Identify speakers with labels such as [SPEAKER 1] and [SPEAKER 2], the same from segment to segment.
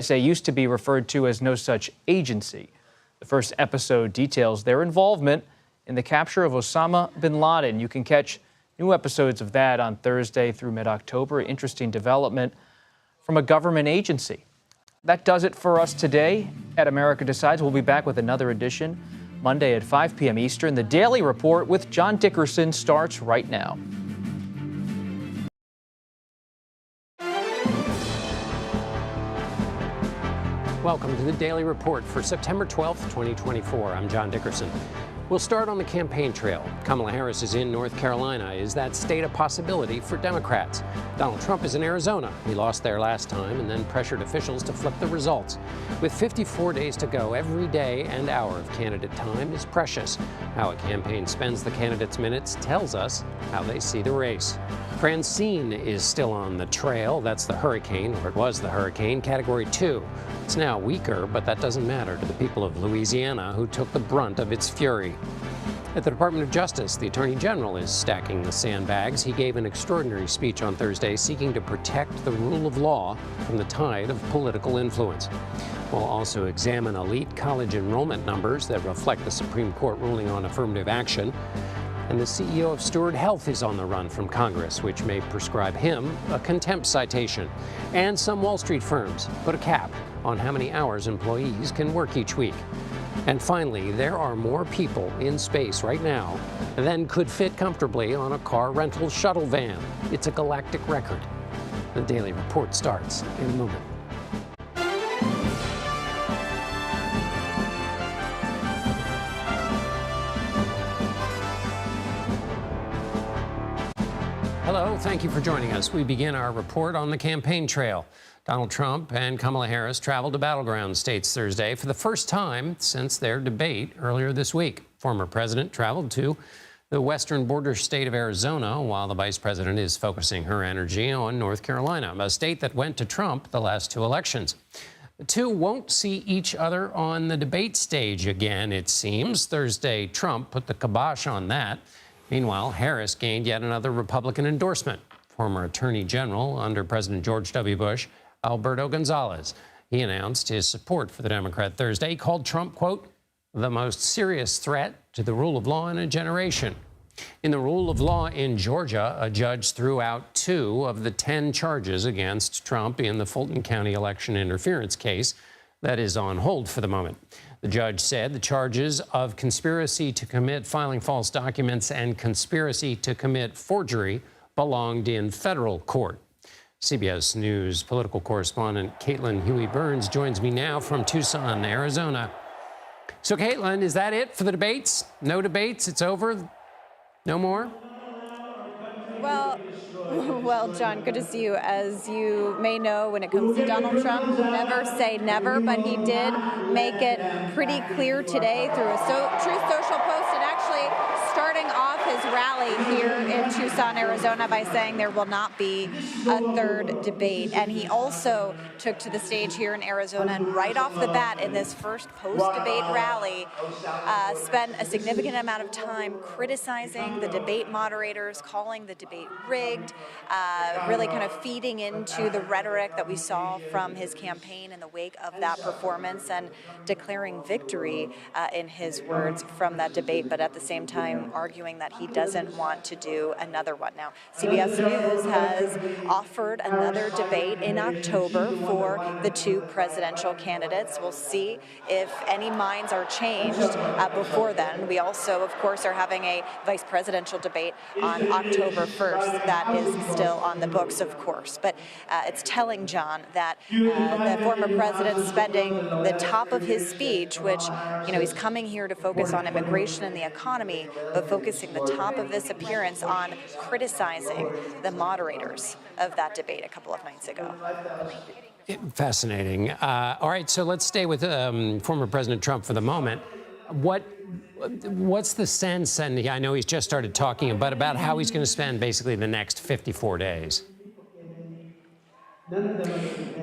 [SPEAKER 1] Say used to be referred to as no such agency. The first episode details their involvement in the capture of Osama bin Laden. You can catch new episodes of that on Thursday through mid-October. Interesting development from a government agency. That does it for us today at America Decides. We'll be back with another edition Monday at 5 p.m. Eastern. The Daily Report with John Dickerson starts right now.
[SPEAKER 2] Welcome to the Daily Report for September 12th, 2024. I'm John Dickerson. We'll start on the campaign trail. Kamala Harris is in North Carolina. Is that state a possibility for Democrats? Donald Trump is in Arizona. He lost there last time and then pressured officials to flip the results. With 54 days to go, every day and hour of candidate time is precious. How a campaign spends the candidates' minutes tells us how they see the race. Francine is still on the trail. That's the hurricane, or it was the hurricane, Category 2. It's now weaker, but that doesn't matter to the people of Louisiana who took the brunt of its fury. At the Department of Justice, the Attorney General is stacking the sandbags. He gave an extraordinary speech on Thursday seeking to protect the rule of law from the tide of political influence. We'll also examine elite college enrollment numbers that reflect the Supreme Court ruling on affirmative action. And the CEO of Steward Health is on the run from Congress, which may prescribe him a contempt citation. And some Wall Street firms put a cap on how many hours employees can work each week. And finally, there are more people in space right now than could fit comfortably on a car rental shuttle van. It's a galactic record. The Daily Report starts in a moment. Hello, thank you for joining us. We begin our report on the campaign trail. Donald Trump and Kamala Harris traveled to battleground states Thursday for the first time since their debate earlier this week. Former president traveled to the western border state of Arizona, while the vice president is focusing her energy on North Carolina, a state that went to Trump the last two elections. The two won't see each other on the debate stage again, it seems. Thursday, Trump put the kibosh on that. Meanwhile, Harris gained yet another Republican endorsement. Former Attorney General under President George W. Bush, Alberto Gonzales. He announced his support for the Democrat Thursday. He called Trump, quote, the most serious threat to the rule of law in a generation. In the rule of law in Georgia, a judge threw out 2 of the 10 charges against Trump in the Fulton County election interference case that is on hold for the moment. The judge said the charges of conspiracy to commit filing false documents and conspiracy to commit forgery belonged in federal court. CBS News political correspondent Caitlin Huey-Burns joins me now from Tucson, Arizona. So, Caitlin, is that it for the debates? No debates? It's over? No more?
[SPEAKER 3] Well, John, good to see you. As you may know, when it comes to Donald Trump, never say never, but he did make it pretty clear today through a Truth Social post, and actually starting off his rally here in Tucson, Arizona, by saying there will not be a third debate. And he also took to the stage here in Arizona, and right off the bat in this first post-debate rally, spent a significant amount of time criticizing the debate moderators, calling the debate rigged, really kind of feeding into the rhetoric that we saw from his campaign in the wake of that performance, and declaring victory, in his words, from that debate, but at the same time arguing that he doesn't want to do another one. Now, CBS News has offered another debate in October for the 2 presidential candidates. We'll see if any minds are changed before then. We also, of course, are having a vice presidential debate on October 1st. That is still on the books, of course. But it's telling, John, that the former president spending the top of his speech, which, he's coming here to focus on immigration and the economy, but focusing the top of this appearance on criticizing the moderators of that debate a couple of nights ago.
[SPEAKER 2] Fascinating. All right, so let's stay with former President Trump for the moment. What's the sense, and I know he's just started talking about how he's going to spend basically the next 54 days?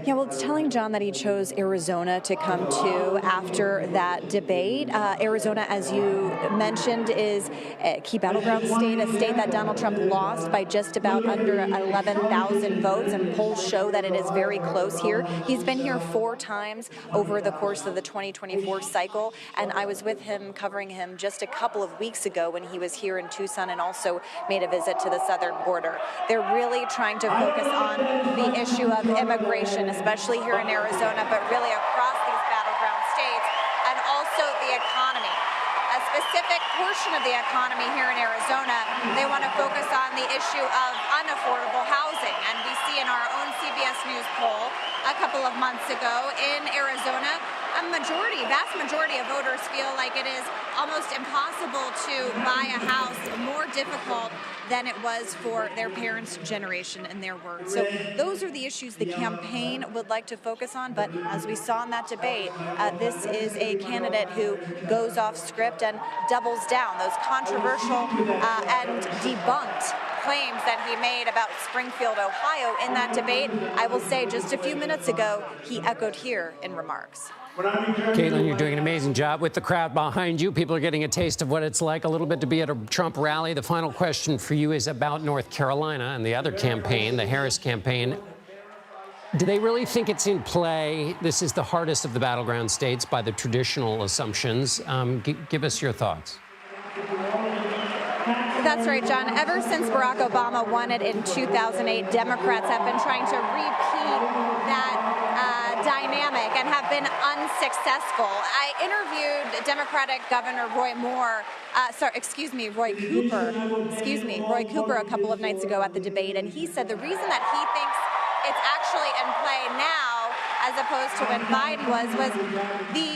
[SPEAKER 3] Yeah, well, it's telling, John, that he chose Arizona to come to after that debate. Arizona, as you mentioned, is a key battleground state, a state that Donald Trump lost by just about under 11,000 votes, and polls show that it is very close here. He's been here 4 times over the course of the 2024 cycle, and I was with him, covering him just a couple of weeks ago when he was here in Tucson and also made a visit to the southern border. They're really trying to focus on the issue of immigration, especially here in Arizona, but really across these battleground states, and also the economy. A specific portion of the economy here in Arizona, they want to focus on the issue of unaffordable housing. And we see in our own CBS News poll a couple of months ago in Arizona, vast majority of voters feel like it is almost impossible to buy a house, more difficult than it was for their parents' generation, in their words. So those are the issues the campaign would like to focus on. But as we saw in that debate, this is a candidate who goes off script and doubles down those controversial and debunked claims that he made about Springfield, Ohio in that debate. I will say just a few minutes ago, he echoed here in remarks.
[SPEAKER 2] Caitlin, you're doing an amazing job with the crowd behind you. People are getting a taste of what it's like a little bit to be at a Trump rally. The final question for you is about North Carolina and the other campaign, the Harris campaign. Do they really think it's in play? This is the hardest of the battleground states by the traditional assumptions. Give us your thoughts.
[SPEAKER 3] That's right, John. Ever since Barack Obama won it in 2008, Democrats have been trying to repeat that dynamic and have been unsuccessful. I interviewed Democratic Governor Roy Cooper a couple of nights ago at the debate, and he said the reason that he thinks it's actually in play now as opposed to when Biden was the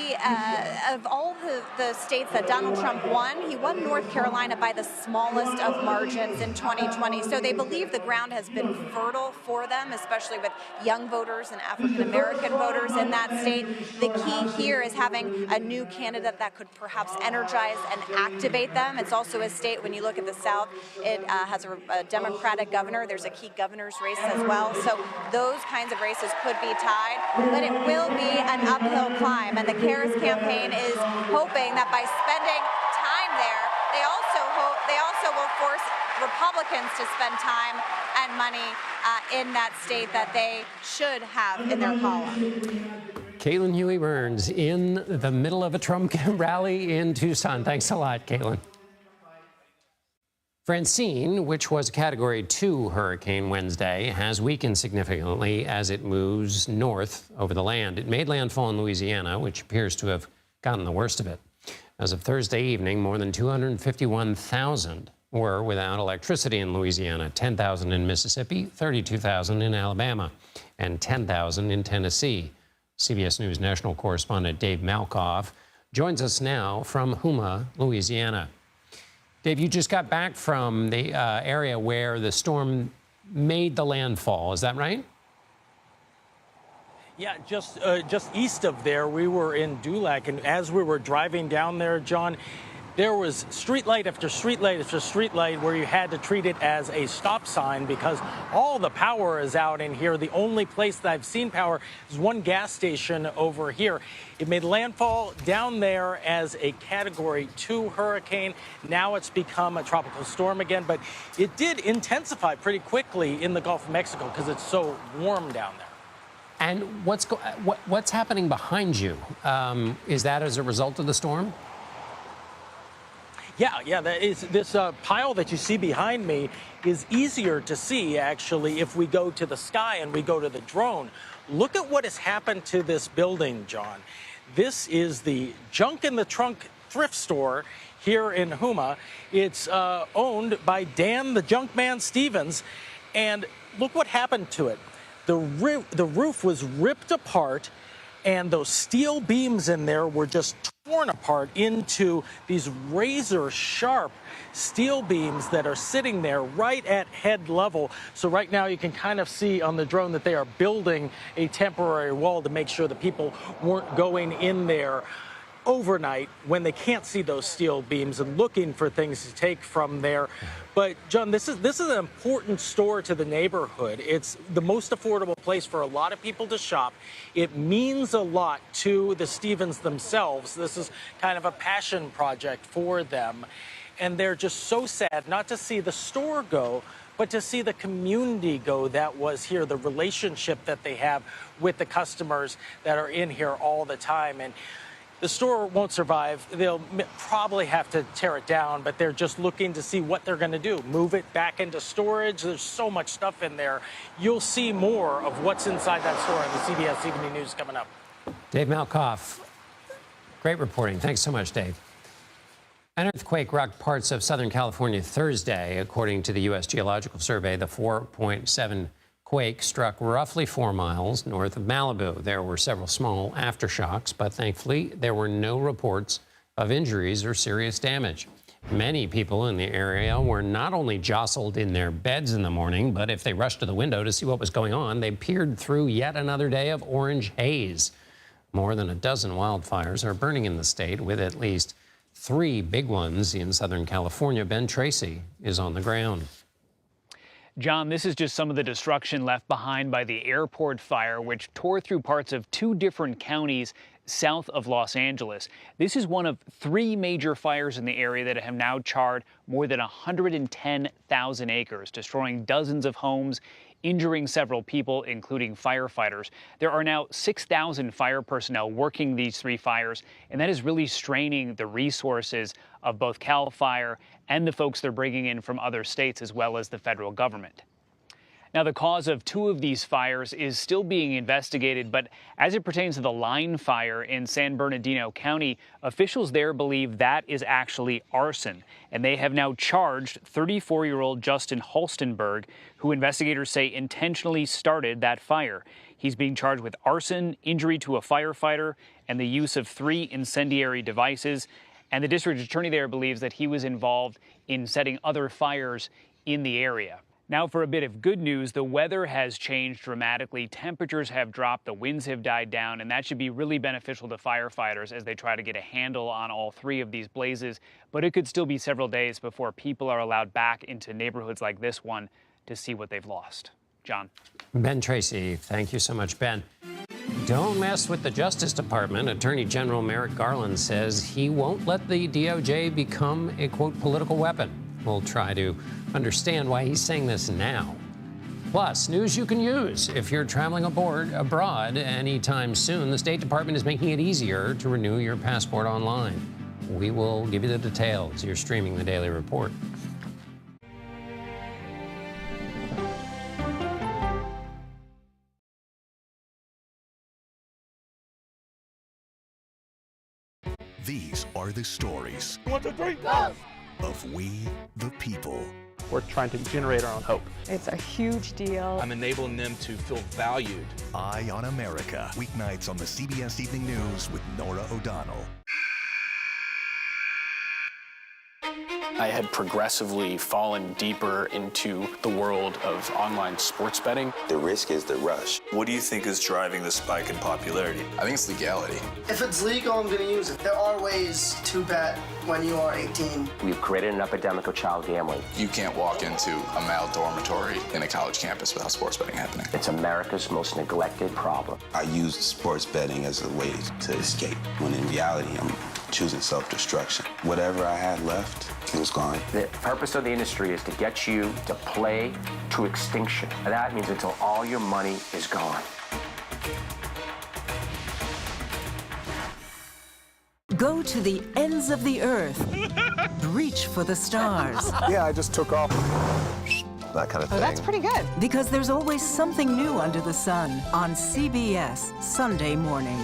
[SPEAKER 3] of all the states that Donald Trump won, he won North Carolina by the smallest of margins in 2020. So they believe the ground has been fertile for them, especially with young voters and African-American voters in that state. The key here is having a new candidate that could perhaps energize and activate them. It's also a state, when you look at the South, it has a Democratic governor. There's a key governor's race as well. So those kinds of races could be tied, but it will be an uphill climb. And the Harris campaign is hoping that by spending time there, they also will force Republicans to spend time and money in that state that they should have in their column.
[SPEAKER 2] Caitlin Huey-Burns in the middle of a Trump rally in Tucson. Thanks a lot, Caitlin. Francine, which was a Category 2 hurricane Wednesday, has weakened significantly as it moves north over the land. It made landfall in Louisiana, which appears to have gotten the worst of it. As of Thursday evening, more than 251,000 were without electricity in Louisiana, 10,000 in Mississippi, 32,000 in Alabama, and 10,000 in Tennessee. CBS News national correspondent Dave Malkoff joins us now from Houma, Louisiana. Dave, you just got back from the area where the storm made the landfall. Is that right?
[SPEAKER 4] Yeah, just east of there, we were in Dulac, and as we were driving down there, John, there was street light after street light after street light where you had to treat it as a stop sign because all the power is out in here. The only place that I've seen power is one gas station over here. It made landfall down there as a Category 2 hurricane. Now it's become a tropical storm again, but it did intensify pretty quickly in the Gulf of Mexico because it's so warm down there.
[SPEAKER 2] And what's happening behind you? Is that as a result of the storm?
[SPEAKER 4] Yeah, this pile that you see behind me is easier to see, actually, if we go to the sky and we go to the drone. Look at what has happened to this building, John. This is the Junk in the Trunk thrift store here in Houma. It's owned by Dan the Junkman Stevens, and look what happened to it. The roof was ripped apart, and those steel beams in there were just torn apart into these razor-sharp steel beams that are sitting there right at head level. So right now you can kind of see on the drone that they are building a temporary wall to make sure that people weren't going in there. overnight when they can't see those steel beams and looking for things to take from there. But John, this is an important store to the neighborhood. It's the most affordable place for a lot of people to shop. It means a lot to the Stevens themselves. This is kind of a passion project for them. And they're just so sad not to see the store go, but to see the community go that was here, the relationship that they have with the customers that are in here all the time. And the store won't survive. They'll probably have to tear it down, but they're just looking to see what they're going to do. Move it back into storage. There's so much stuff in there. You'll see more of what's inside that store in the CBS Evening News coming up.
[SPEAKER 2] Dave Malkoff, great reporting. Thanks so much, Dave. An earthquake rocked parts of Southern California Thursday. According to the U.S. Geological Survey, the 4.7 quake struck roughly 4 miles north of Malibu. There were several small aftershocks, but thankfully there were no reports of injuries or serious damage. Many people in the area were not only jostled in their beds in the morning, but if they rushed to the window to see what was going on, they peered through yet another day of orange haze. More than a dozen wildfires are burning in the state, with at least 3 big ones in Southern California. Ben Tracy is on the ground.
[SPEAKER 5] John, this is just some of the destruction left behind by the airport fire, which tore through parts of 2 different counties south of Los Angeles. This is one of 3 major fires in the area that have now charred more than 110,000 acres, destroying dozens of homes, injuring several people, including firefighters. There are now 6,000 fire personnel working these 3 fires, and that is really straining the resources of both CAL FIRE and the folks they're bringing in from other states, as well as the federal government. Now, the cause of 2 of these fires is still being investigated, but as it pertains to the line fire in San Bernardino County, officials there believe that is actually arson, and they have now charged 34-year-old Justin Holstenberg, who investigators say intentionally started that fire. He's being charged with arson, injury to a firefighter, and the use of 3 incendiary devices. And the district attorney there believes that he was involved in setting other fires in the area. Now for a bit of good news, the weather has changed dramatically. Temperatures have dropped, the winds have died down, and that should be really beneficial to firefighters as they try to get a handle on all 3 of these blazes. But it could still be several days before people are allowed back into neighborhoods like this one to see what they've lost. John.
[SPEAKER 2] Ben Tracy, thank you so much, Ben. Don't mess with the Justice Department. Attorney General Merrick Garland says he won't let the DOJ become a, quote, political weapon. We'll try to understand why he's saying this now. Plus, news you can use if you're traveling abroad anytime soon. The State Department is making it easier to renew your passport online. We will give you the details. You're streaming the Daily Report.
[SPEAKER 6] These are the stories
[SPEAKER 7] 1, 2, 3, go!
[SPEAKER 6] Of we, the people.
[SPEAKER 7] We're trying to generate our own hope.
[SPEAKER 8] It's a huge deal.
[SPEAKER 9] I'm enabling them to feel valued.
[SPEAKER 6] Eye on America. Weeknights on the CBS Evening News with Norah O'Donnell.
[SPEAKER 10] I had progressively fallen deeper into the world of online sports betting.
[SPEAKER 11] The risk is the rush.
[SPEAKER 12] What do you think is driving the spike in popularity?
[SPEAKER 11] I think it's legality.
[SPEAKER 13] If it's legal, I'm going to use it. There are ways to bet when you are 18.
[SPEAKER 14] We've created an epidemic of child gambling.
[SPEAKER 11] You can't walk into a male dormitory in a college campus without sports betting happening.
[SPEAKER 14] It's America's most neglected problem.
[SPEAKER 11] I used sports betting as a way to escape, when in reality, I'm choosing self-destruction. Whatever I had left, it was gone.
[SPEAKER 14] The purpose of the industry is to get you to play to extinction. And that means until all your money is gone.
[SPEAKER 15] Go to the ends of the earth. Reach for the stars.
[SPEAKER 16] Yeah, I just took off. That kind of thing.
[SPEAKER 8] Oh, that's pretty good.
[SPEAKER 15] Because there's always something new under the sun on CBS Sunday morning.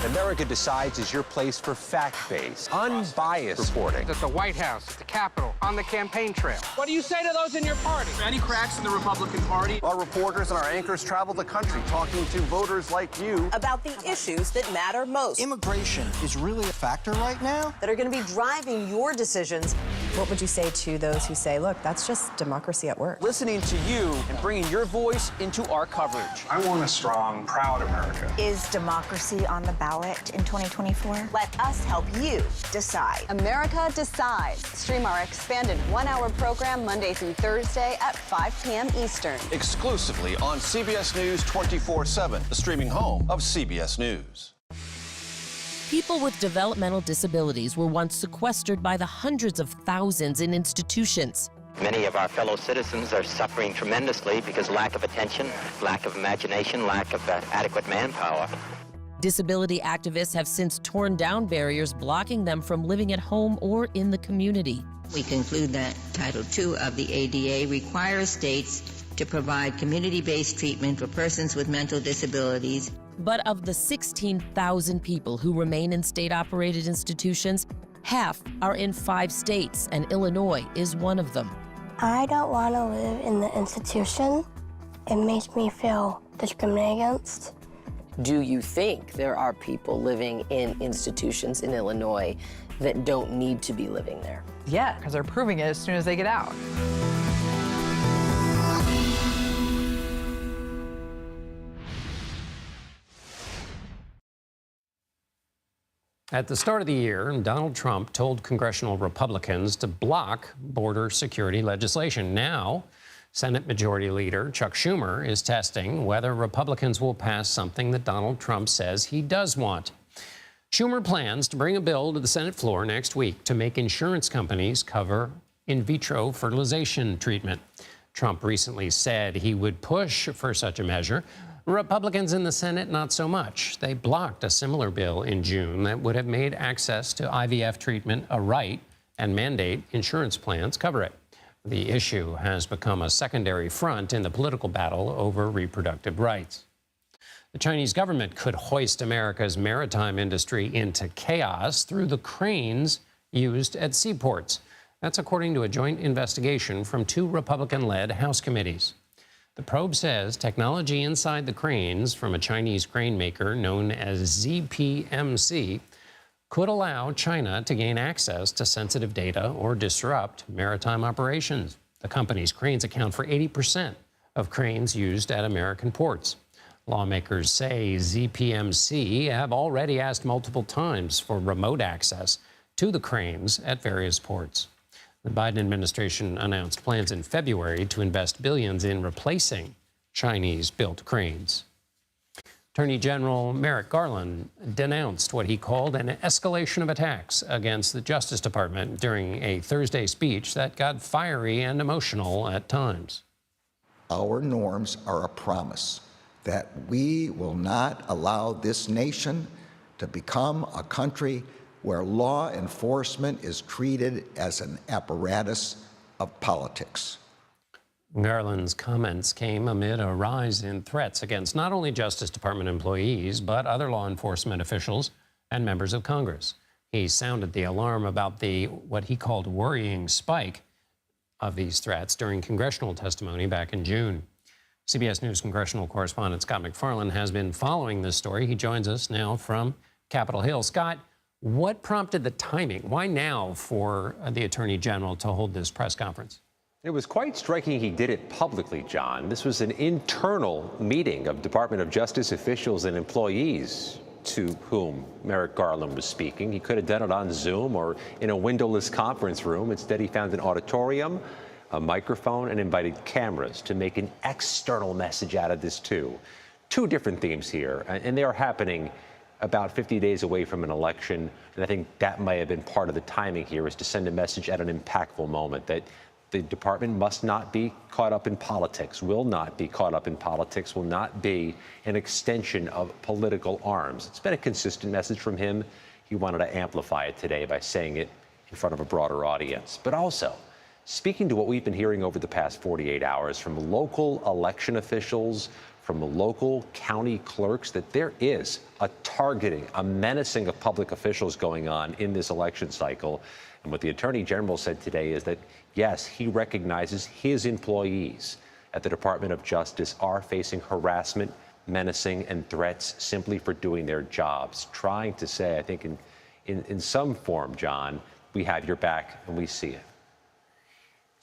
[SPEAKER 17] America Decides is your place for fact-based, unbiased reporting.
[SPEAKER 18] At the White House, at the Capitol, on the campaign trail.
[SPEAKER 19] What do you say to those in your party?
[SPEAKER 18] Any cracks in the Republican Party?
[SPEAKER 16] Our reporters and our anchors travel the country talking to voters like you
[SPEAKER 20] about the issues that matter most.
[SPEAKER 21] Immigration is really a factor right now
[SPEAKER 20] that are going to be driving your decisions What would you say to those who say, look, that's just democracy at work?
[SPEAKER 21] Listening to you and bringing your voice into our coverage.
[SPEAKER 22] I want a strong, proud America.
[SPEAKER 23] Is democracy on the ballot in 2024? Let us help you decide.
[SPEAKER 3] America Decides. Stream our expanded one-hour program Monday through Thursday at 5 p.m. Eastern.
[SPEAKER 16] Exclusively on CBS News 24/7, the streaming home of CBS News.
[SPEAKER 24] People with developmental disabilities were once sequestered by the hundreds of thousands in institutions.
[SPEAKER 25] Many of our fellow citizens are suffering tremendously because lack of attention, lack of imagination, lack of adequate manpower.
[SPEAKER 24] Disability activists have since torn down barriers blocking them from living at home or in the community.
[SPEAKER 26] We conclude that Title II of the ADA requires states to provide community-based treatment for persons with mental disabilities.
[SPEAKER 24] But of the 16,000 people who remain in state-operated institutions, half are in 5 states, and Illinois is one of them.
[SPEAKER 27] I don't want to live in the institution. It makes me feel discriminated against.
[SPEAKER 28] Do you think there are people living in institutions in Illinois that don't need to be living there?
[SPEAKER 29] Yeah, because they're proving it as soon as they get out.
[SPEAKER 2] At the start of the year, Donald Trump told congressional Republicans to block border security legislation. Now, Senate Majority Leader Chuck Schumer is testing whether Republicans will pass something that Donald Trump says he does want. Schumer plans to bring a bill to the Senate floor next week to make insurance companies cover in vitro fertilization treatment. Trump recently said he would push for such a measure. Republicans in the Senate, not so much. They blocked a similar bill in June that would have made access to IVF treatment a right and mandate insurance plans cover it. The issue has become a secondary front in the political battle over reproductive rights. The Chinese government could hoist America's maritime industry into chaos through the cranes used at seaports. That's according to a joint investigation from 2 Republican-led House committees. The probe says technology inside the cranes from a Chinese crane maker known as ZPMC could allow China to gain access to sensitive data or disrupt maritime operations. The company's cranes account for 80% of cranes used at American ports. Lawmakers say ZPMC have already asked multiple times for remote access to the cranes at various ports. The Biden administration announced plans in February to invest billions in replacing Chinese-built cranes. Attorney General Merrick Garland denounced what he called an escalation of attacks against the Justice Department during a Thursday speech that got fiery and emotional at times.
[SPEAKER 30] Our norms are a promise that we will not allow this nation to become a country where law enforcement is treated as an apparatus of politics.
[SPEAKER 2] Garland's comments came amid a rise in threats against not only Justice Department employees, but other law enforcement officials and members of Congress. He sounded the alarm about what he called worrying spike of these threats during congressional testimony back in June. CBS News congressional correspondent Scott MacFarlane has been following this story. He joins us now from Capitol Hill. Scott, what prompted the timing? Why now for the Attorney General to hold this press conference?
[SPEAKER 17] It was quite striking he did it publicly, John. This was an internal meeting of Department of Justice officials and employees to whom Merrick Garland was speaking. He could have done it on Zoom or in a windowless conference room. Instead, he found an auditorium, a microphone, and invited cameras to make an external message out of this, too. 2 different themes here, and they are happening about 50 days away from an election. And I think that may have been part of the timing here, is to send a message at an impactful moment that the department must not be caught up in politics, will not be caught up in politics, will not be an extension of political arms. It's been a consistent message from him. He wanted to amplify it today by saying it in front of a broader audience. But also, speaking to what we've been hearing over the past 48 hours from local election officials, from the local county clerks, that there is a targeting, a menacing of public officials going on in this election cycle. And what the Attorney General said today is that, yes, he recognizes his employees at the Department of Justice are facing harassment, menacing, and threats simply for doing their jobs. Trying to say, I think in some form, John, we have your back and we see it.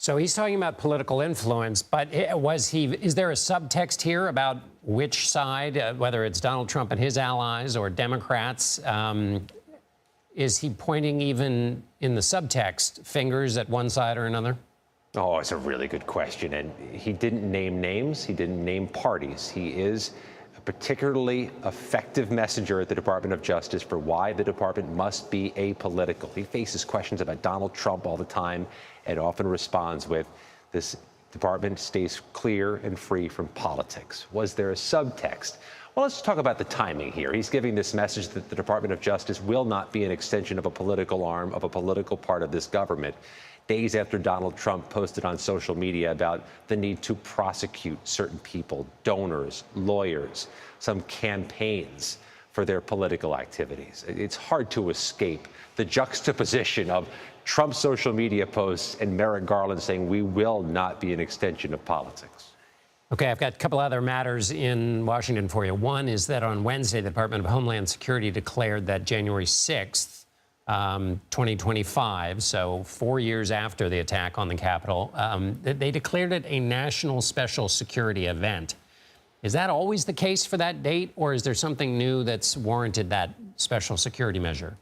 [SPEAKER 2] So he's talking about political influence, but is there a subtext here about which side, whether it's Donald Trump and his allies or Democrats? Is he pointing even in the subtext fingers at one side or another?
[SPEAKER 17] Oh, it's a really good question. And he didn't name names. He didn't name parties. He is a particularly effective messenger at the Department of Justice for why the department must be apolitical. He faces questions about Donald Trump all the time and often responds with, this department stays clear and free from politics. Was there a subtext? Well, let's talk about the timing here. He's giving this message that the Department of Justice will not be an extension of a political arm of a political part of this government, days after Donald Trump posted on social media about the need to prosecute certain people, donors, lawyers, some campaigns for their political activities. It's hard to escape the juxtaposition of Trump's social media posts and Merrick Garland saying we will not be an extension of politics.
[SPEAKER 2] Okay, I've got a couple other matters in Washington for you. One is that on Wednesday, the Department of Homeland Security declared that January 6th, 2025, so 4 years after the attack on the Capitol, they declared it a national special security event. Is that always the case for that date, or is there something new that's warranted that special security measure?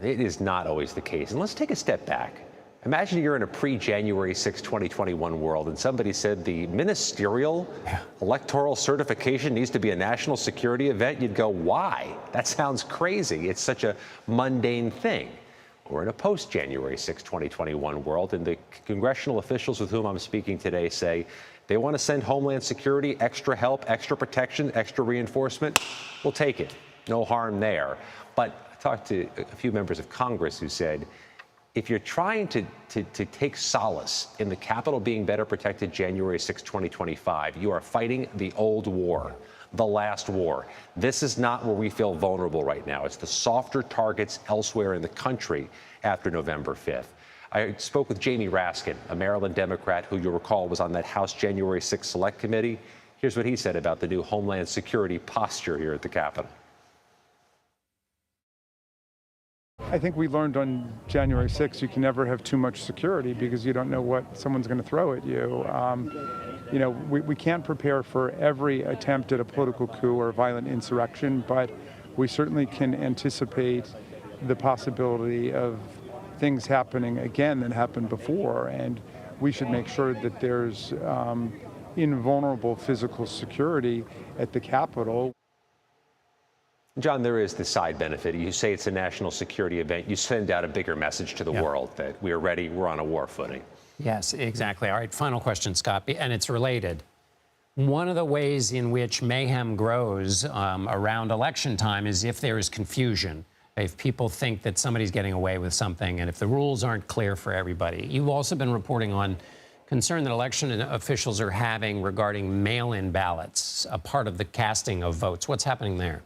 [SPEAKER 17] It is not always the case. And let's take a step back. Imagine you're in a pre-January 6, 2021 world, and somebody said the ministerial electoral certification needs to be a national security event. You'd go, why? That sounds crazy. It's such a mundane thing. We're in a post-January 6, 2021 world, and the congressional officials with whom I'm speaking today say they want to send Homeland Security extra help, extra protection, extra reinforcement. We'll take it. No harm there. But I talked to a few members of Congress who said, if you're trying to take solace in the Capitol being better protected January 6, 2025, you are fighting the old war, the last war. This is not where we feel vulnerable right now. It's the softer targets elsewhere in the country after November 5th. I spoke with Jamie Raskin, a Maryland Democrat who you'll recall was on that House January 6 Select Committee. Here's what he said about the new Homeland Security posture here at the Capitol.
[SPEAKER 1] I think we learned on January 6th you can never have too much security because you don't know what someone's going to throw at you. You know, we can't prepare for every attempt at a political coup or a violent insurrection, but we certainly can anticipate the possibility of things happening again that happened before, and we should make sure that there's invulnerable physical security at the Capitol.
[SPEAKER 17] John, there is the side benefit. You say it's a national security event. You send out a bigger message to the world that we are ready, we're on a war footing.
[SPEAKER 2] Yes, exactly. All right, final question, Scott, and it's related. One of the ways in which mayhem grows around election time is if there is confusion, if people think that somebody's getting away with something, and if the rules aren't clear for everybody. You've also been reporting on concern that election officials are having regarding mail-in ballots, a part of the casting of votes. What's happening there?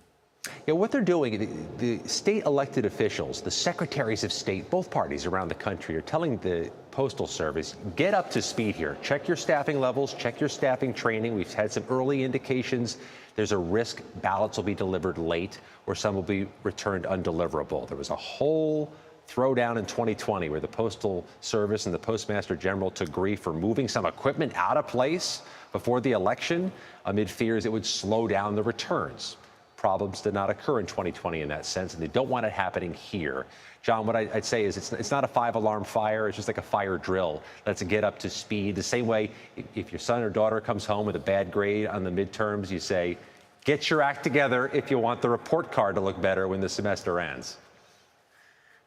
[SPEAKER 17] Yeah, what they're doing, the state elected officials, the secretaries of state, both parties around the country are telling the Postal Service, get up to speed here. Check your staffing levels, check your staffing training. We've had some early indications there's a risk ballots will be delivered late or some will be returned undeliverable. There was a whole throwdown in 2020 where the Postal Service and the Postmaster General took grief for moving some equipment out of place before the election amid fears it would slow down the returns. Problems did not occur in 2020 in that sense, and they don't want it happening here. John, what I'd say is it's not a 5-alarm fire. It's just like a fire drill. Let's get up to speed. The same way if your son or daughter comes home with a bad grade on the midterms, you say, get your act together if you want the report card to look better when the semester ends.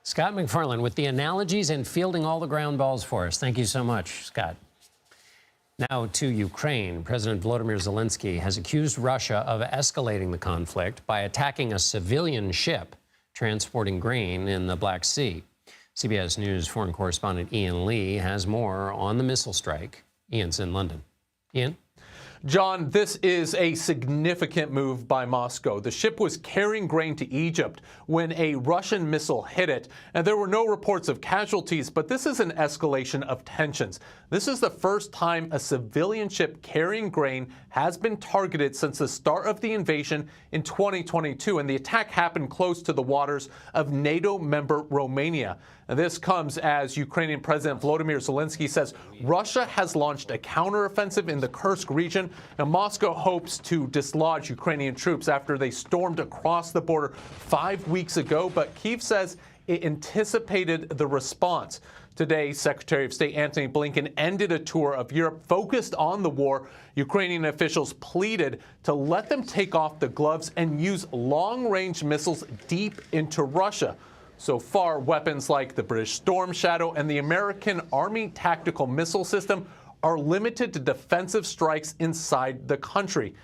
[SPEAKER 2] Scott McFarland with the analogies and fielding all the ground balls for us. Thank you so much, Scott. Now to Ukraine. President Volodymyr Zelensky has accused Russia of escalating the conflict by attacking a civilian ship transporting grain in the Black Sea. CBS News foreign correspondent Ian Lee has more on the missile strike. Ian's in London. Ian?
[SPEAKER 4] John, this is a significant move by Moscow. The ship was carrying grain to Egypt when a Russian missile hit it, and there were no reports of casualties, but this is an escalation of tensions. This is the first time a civilian ship carrying grain has been targeted since the start of the invasion in 2022, and the attack happened close to the waters of NATO member Romania. And this comes as Ukrainian President Volodymyr Zelensky says Russia has launched a counteroffensive in the Kursk region, and Moscow hopes to dislodge Ukrainian troops after they stormed across the border 5 weeks ago. But Kyiv says it anticipated the response. Today, Secretary of State Antony Blinken ended a tour of Europe focused on the war. Ukrainian officials pleaded to let them take off the gloves and use long-range missiles deep into Russia. So far, weapons like the British Storm Shadow and the American Army Tactical Missile System are limited to defensive strikes inside the country.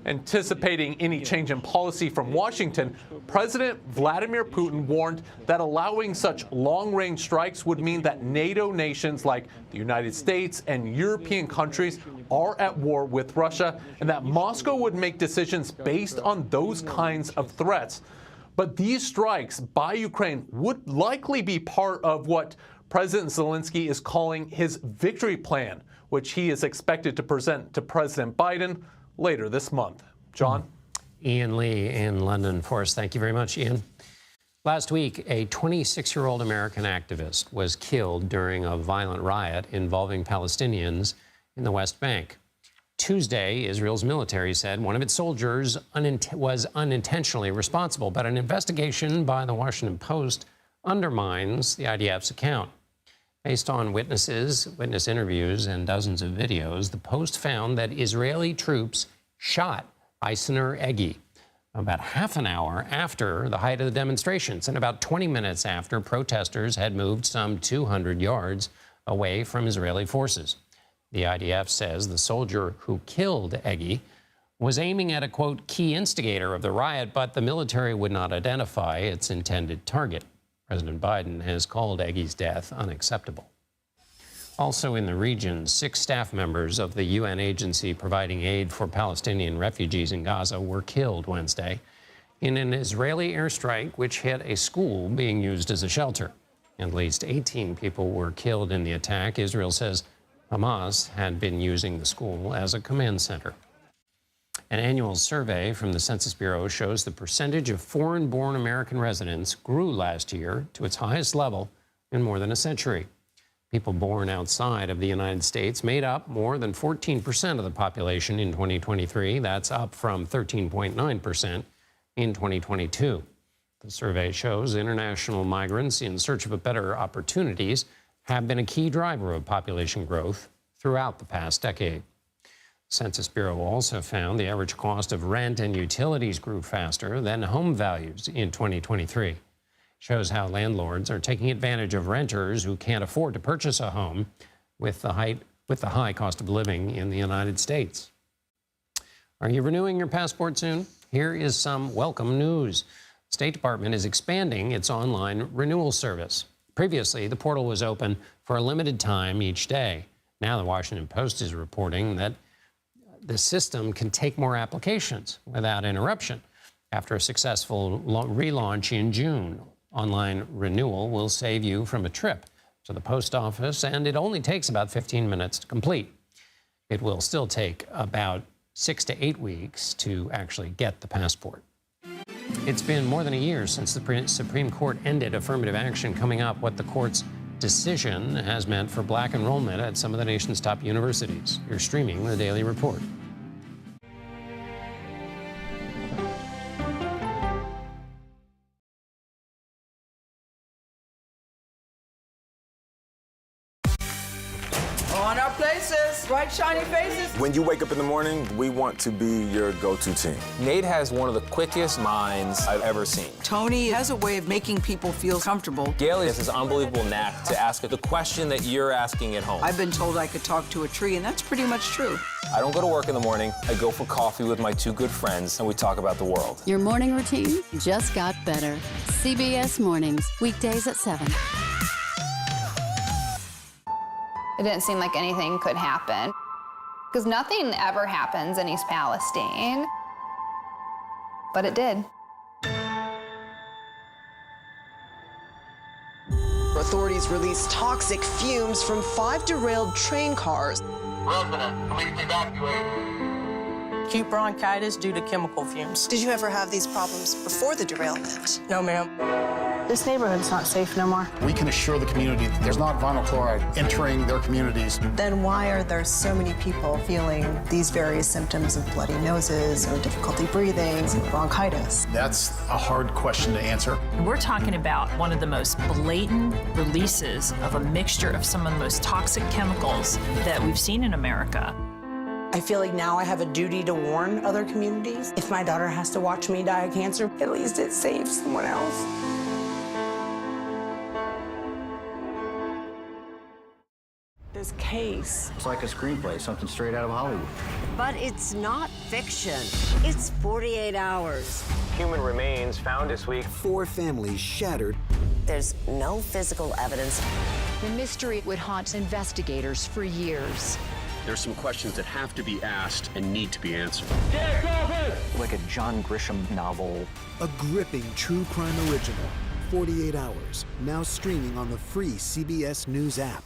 [SPEAKER 4] Anticipating any change in policy from Washington, President Vladimir Putin warned that allowing such long-range strikes would mean that NATO nations like the United States and European countries are at war with Russia, and that Moscow would make decisions based on those kinds of threats. But these strikes by Ukraine would likely be part of what President Zelensky is calling his victory plan, which he is expected to present to President Biden later this month. John?
[SPEAKER 2] Ian Lee in London for us. Thank you very much, Ian. Last week, a 26-year-old American activist was killed during a violent riot involving Palestinians in the West Bank. Tuesday, Israel's military said one of its soldiers was unintentionally responsible, but an investigation by the Washington Post undermines the IDF's account. Based on witness interviews, and dozens of videos, the Post found that Israeli troops shot Eisener Egi about half an hour after the height of the demonstrations and about 20 minutes after protesters had moved some 200 yards away from Israeli forces. The IDF says the soldier who killed Egi was aiming at a, quote, key instigator of the riot, but the military would not identify its intended target. President Biden has called Egi's death unacceptable. Also in the region, 6 staff members of the UN agency providing aid for Palestinian refugees in Gaza were killed Wednesday in an Israeli airstrike which hit a school being used as a shelter. At least 18 people were killed in the attack. Israel says Hamas had been using the school as a command center. An annual survey from the Census Bureau shows the percentage of foreign-born American residents grew last year to its highest level in more than a century. People born outside of the United States made up more than 14% of the population in 2023. That's up from 13.9% in 2022. The survey shows international migrants in search of better opportunities have been a key driver of population growth throughout the past decade. The Census Bureau also found the average cost of rent and utilities grew faster than home values in 2023. Shows how landlords are taking advantage of renters who can't afford to purchase a home with the high cost of living in the United States. Are you renewing your passport soon? Here is some welcome news. The State Department is expanding its online renewal service. Previously, the portal was open for a limited time each day. Now the Washington Post is reporting that the system can take more applications without interruption. After a successful relaunch in June, online renewal will save you from a trip to the post office, and it only takes about 15 minutes to complete. It will still take about 6 to 8 weeks to actually get the passport. It's been more than a year since the Supreme Court ended affirmative action, coming up what the court's decision has meant for black enrollment at some of the nation's top universities. You're streaming the Daily Report.
[SPEAKER 5] On our places, bright shiny faces.
[SPEAKER 6] When you wake up in the morning, we want to be your go-to team.
[SPEAKER 21] Nate has one of the quickest minds I've ever seen.
[SPEAKER 5] Tony has a way of making people feel comfortable.
[SPEAKER 21] Gail has this unbelievable knack to ask the question that you're asking at home.
[SPEAKER 5] I've been told I could talk to a tree, and that's pretty much true.
[SPEAKER 21] I don't go to work in the morning. I go for coffee with my 2 good friends, and we talk about the world.
[SPEAKER 7] Your morning routine just got better. CBS Mornings, weekdays at 7.
[SPEAKER 9] It didn't seem like anything could happen.
[SPEAKER 8] Because nothing ever happens in East Palestine, but it did.
[SPEAKER 9] Authorities released toxic fumes from 5 derailed train cars.
[SPEAKER 10] Resident, please evacuate.
[SPEAKER 11] Acute bronchitis due to chemical fumes.
[SPEAKER 9] Did you ever have these problems before the derailment?
[SPEAKER 11] No, ma'am.
[SPEAKER 8] This neighborhood's not safe no more.
[SPEAKER 12] We can assure the community that there's not vinyl chloride entering their communities.
[SPEAKER 20] Then why are there so many people feeling these various symptoms of bloody noses or difficulty breathing, bronchitis?
[SPEAKER 12] That's a hard question to answer.
[SPEAKER 13] We're talking about one of the most blatant releases of a mixture of some of the most toxic chemicals that we've seen in America.
[SPEAKER 11] I feel like now I have a duty to warn other communities. If my daughter has to watch me die of cancer, at least it saves someone else. This case.
[SPEAKER 14] It's like a screenplay, something straight out of Hollywood.
[SPEAKER 15] But it's not fiction. It's 48 hours.
[SPEAKER 21] Human remains found this week.
[SPEAKER 18] 4 families shattered.
[SPEAKER 15] There's no physical evidence.
[SPEAKER 19] The mystery would haunt investigators for years.
[SPEAKER 31] There's some questions that have to be asked and need to be answered.
[SPEAKER 14] Like a John Grisham novel.
[SPEAKER 18] A gripping true crime original. 48 hours. Now streaming on the free CBS News app.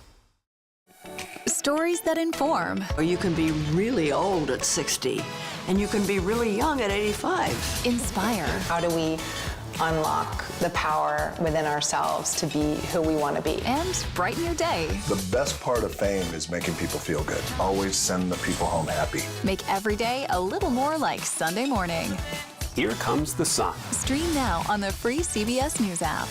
[SPEAKER 32] Stories that inform.
[SPEAKER 33] You can be really old at 60, and you can be really young at 85.
[SPEAKER 32] Inspire.
[SPEAKER 34] How do we unlock the power within ourselves to be who we want to be?
[SPEAKER 32] And brighten your day.
[SPEAKER 35] The best part of fame is making people feel good. Always send the people home happy.
[SPEAKER 32] Make every day a little more like Sunday morning.
[SPEAKER 31] Here comes the sun.
[SPEAKER 32] Stream now on the free CBS News app.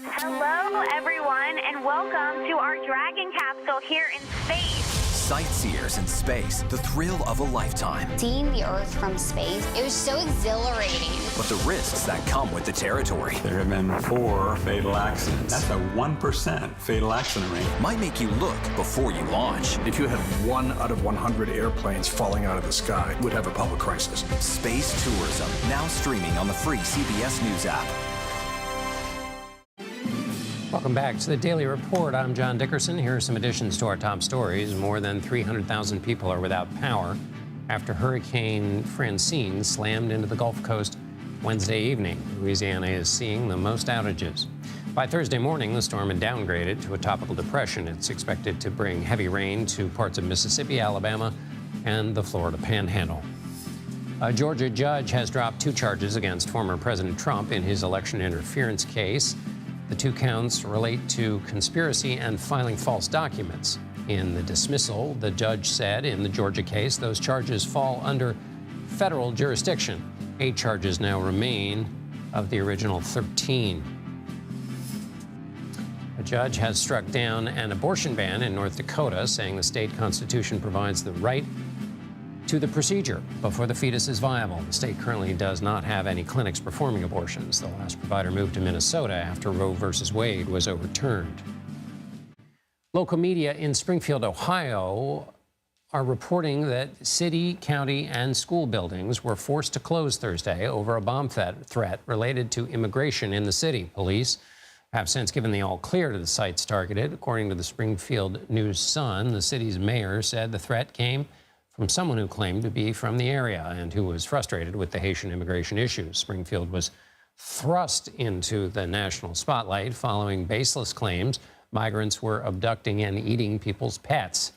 [SPEAKER 36] Hello, everyone, and welcome to our Dragon capsule here in space.
[SPEAKER 37] Sightseers in space, the thrill of a lifetime.
[SPEAKER 38] Seeing the Earth from space, it was so exhilarating.
[SPEAKER 37] But the risks that come with the territory.
[SPEAKER 39] There have been 4 fatal accidents. That's a 1% fatal accident rate.
[SPEAKER 37] Might make you look before you launch.
[SPEAKER 12] If you had 1 out of 100 airplanes falling out of the sky, we'd have a public crisis.
[SPEAKER 37] Space tourism, now streaming on the free CBS News app.
[SPEAKER 2] Welcome back to the Daily Report. I'm John Dickerson. Here are some additions to our top stories. More than 300,000 people are without power after Hurricane Francine slammed into the Gulf Coast Wednesday evening. Louisiana is seeing the most outages. By Thursday morning, the storm had downgraded to a tropical depression. It's expected to bring heavy rain to parts of Mississippi, Alabama, and the Florida Panhandle. A Georgia judge has dropped 2 charges against former President Trump in his election interference case. The 2 counts relate to conspiracy and filing false documents. In the dismissal, the judge said in the Georgia case, those charges fall under federal jurisdiction. 8 charges now remain of the original 13. A judge has struck down an abortion ban in North Dakota, saying the state constitution provides the right to the procedure before the fetus is viable. The state currently does not have any clinics performing abortions. The last provider moved to Minnesota after Roe versus Wade was overturned. Local media in Springfield, Ohio, are reporting that city, county, and school buildings were forced to close Thursday over a bomb threat related to immigration in the city. Police have since given the all clear to the sites targeted. According to the Springfield News-Sun, the city's mayor said the threat came from someone who claimed to be from the area and who was frustrated with the Haitian immigration issues. Springfield was thrust into the national spotlight following baseless claims migrants were abducting and eating people's pets.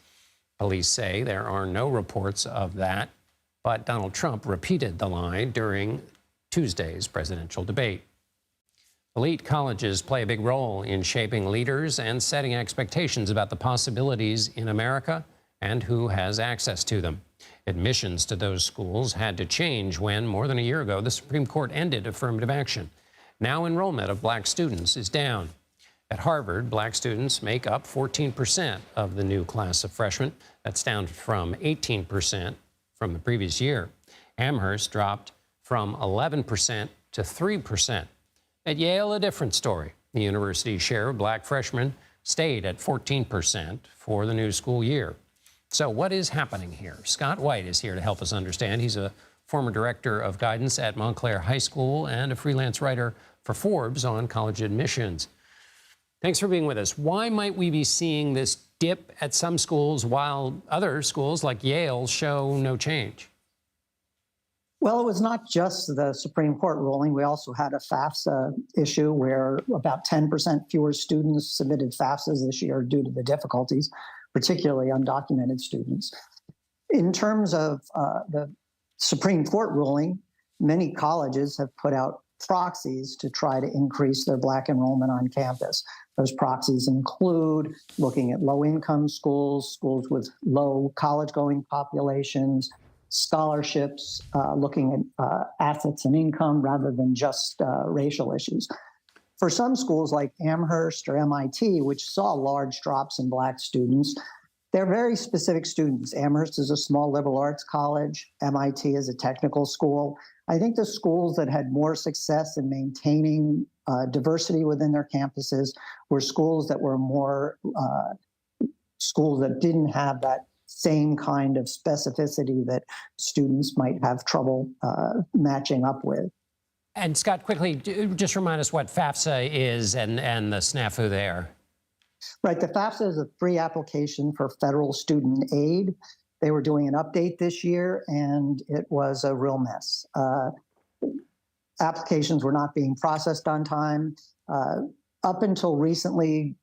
[SPEAKER 2] Police say there are no reports of that, but Donald Trump repeated the lie during Tuesday's presidential debate. Elite colleges play a big role in shaping leaders and setting expectations about the possibilities in America and who has access to them. Admissions to those schools had to change when, more than a year ago, the Supreme Court ended affirmative action. Now enrollment of black students is down. At Harvard, black students make up 14% of the new class of freshmen. That's down from 18% from the previous year. Amherst dropped from 11% to 3%. At Yale, a different story. The university's share of black freshmen stayed at 14% for the new school year. So what is happening here? Scott White is here to help us understand. He's a former director of guidance at Montclair High School and a freelance writer for Forbes on college admissions. Thanks for being with us. Why might we be seeing this dip at some schools while other schools like Yale show no change?
[SPEAKER 1] Well, it was not just the Supreme Court ruling. We also had a FAFSA issue where about 10% fewer students submitted FAFSAs this year due to the difficulties, particularly undocumented students. In terms of the Supreme Court ruling, many colleges have put out proxies to try to increase their Black enrollment on campus. Those proxies include looking at low-income schools, schools with low college-going populations, scholarships, looking at assets and income rather than just racial issues. For some schools like Amherst or MIT, which saw large drops in Black students, they're very specific students. Amherst is a small liberal arts college. MIT is a technical school. I think the schools that had more success in maintaining diversity within their campuses were schools that were more schools that didn't have that same kind of specificity that students might have trouble matching up with.
[SPEAKER 2] And Scott, quickly, just remind us what FAFSA is and the snafu there.
[SPEAKER 1] Right, the FAFSA is a free application for federal student aid. They were doing an update this year, and it was a real mess. Applications were not being processed on time. Up until recently,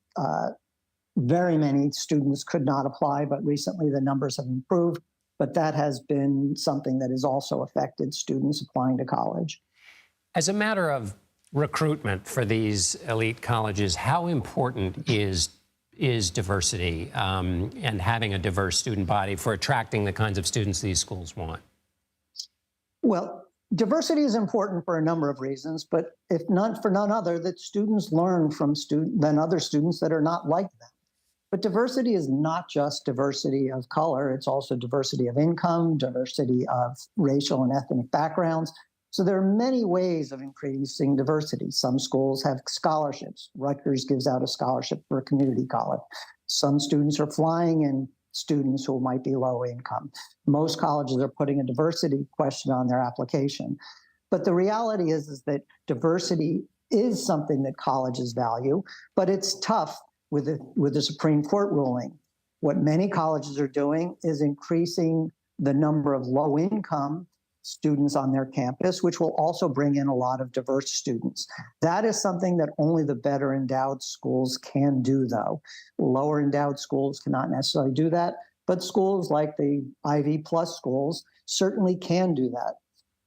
[SPEAKER 1] very many students could not apply, but recently the numbers have improved. But that has been something that has also affected students applying to college.
[SPEAKER 2] As a matter of recruitment for these elite colleges, how important is diversity and having a diverse student body for attracting the kinds of students these schools want?
[SPEAKER 1] Well, diversity is important for a number of reasons, but if not for none other, that students learn from other students that are not like them. But diversity is not just diversity of color, it's also diversity of income, diversity of racial and ethnic backgrounds. So there are many ways of increasing diversity. Some schools have scholarships. Rutgers gives out a scholarship for a community college. Some students are flying in students who might be low income. Most colleges are putting a diversity question on their application. But the reality is that diversity is something that colleges value, but it's tough with the Supreme Court ruling. What many colleges are doing is increasing the number of low income students on their campus, which will also bring in a lot of diverse students. That is something that only the better endowed schools can do, though. Lower endowed schools cannot necessarily do that, but schools like the Ivy Plus schools certainly can do that.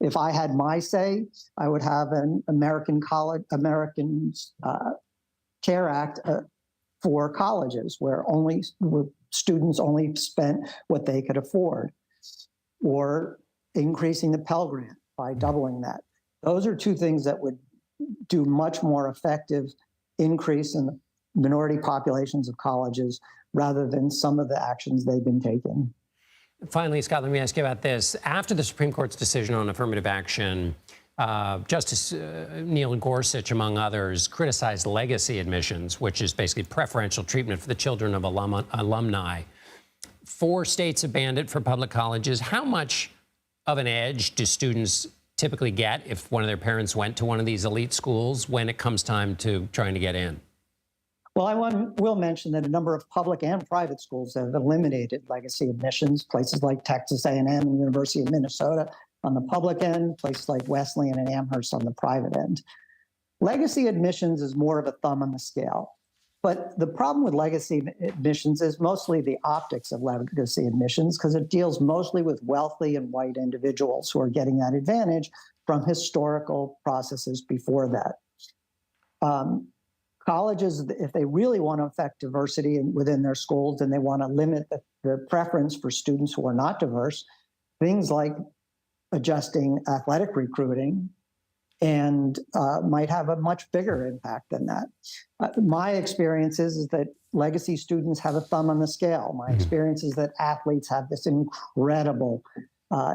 [SPEAKER 1] If I had my say, I would have an American Care Act for colleges where students only spent what they could afford, or increasing the Pell Grant by doubling that. Those are two things that would do much more effective increase in the minority populations of colleges rather than some of the actions they've been taking.
[SPEAKER 2] Finally, Scott, let me ask you about this. After the Supreme Court's decision on affirmative action, Justice Neil Gorsuch, among others, criticized legacy admissions, which is basically preferential treatment for the children of alumni. 4 states have banned it for public colleges. How much of an edge do students typically get if one of their parents went to one of these elite schools when it comes time to trying to get in?
[SPEAKER 1] Well, I will mention that a number of public and private schools have eliminated legacy admissions, places like Texas A&M and University of Minnesota on the public end, places like Wesleyan and Amherst on the private end. Legacy admissions is more of a thumb on the scale. But the problem with legacy admissions is mostly the optics of legacy admissions, because it deals mostly with wealthy and white individuals who are getting that advantage from historical processes before that. Colleges, if they really want to affect diversity within their schools and they want to limit the preference for students who are not diverse, things like adjusting athletic recruiting and might have a much bigger impact than that. My experience is that legacy students have a thumb on the scale. My experience is that athletes have this incredible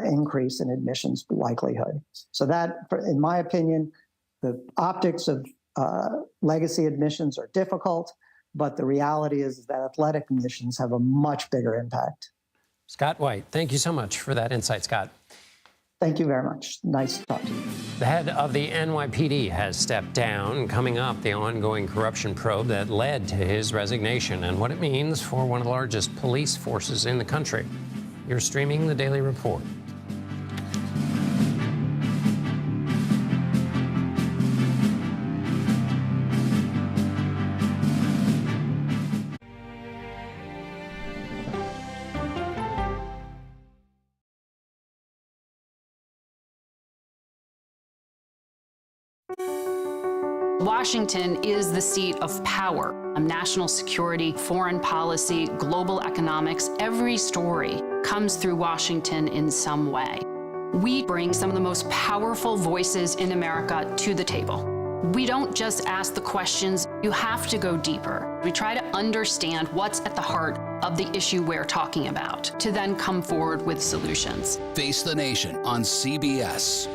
[SPEAKER 1] increase in admissions likelihood. So that, in my opinion, the optics of legacy admissions are difficult, but the reality is that athletic admissions have a much bigger impact.
[SPEAKER 2] Scott White, thank you so much for that insight, Scott.
[SPEAKER 1] Thank you very much. Nice to talk to you.
[SPEAKER 2] The head of the NYPD has stepped down. Coming up, the ongoing corruption probe that led to his resignation and what it means for one of the largest police forces in the country. You're streaming The Daily Report.
[SPEAKER 3] Washington is the seat of power. National security, foreign policy, global economics, every story comes through Washington in some way. We bring some of the most powerful voices in America to the table. We don't just ask the questions, you have to go deeper. We try to understand what's at the heart of the issue we're talking about, to then come forward with solutions.
[SPEAKER 4] Face the Nation on CBS.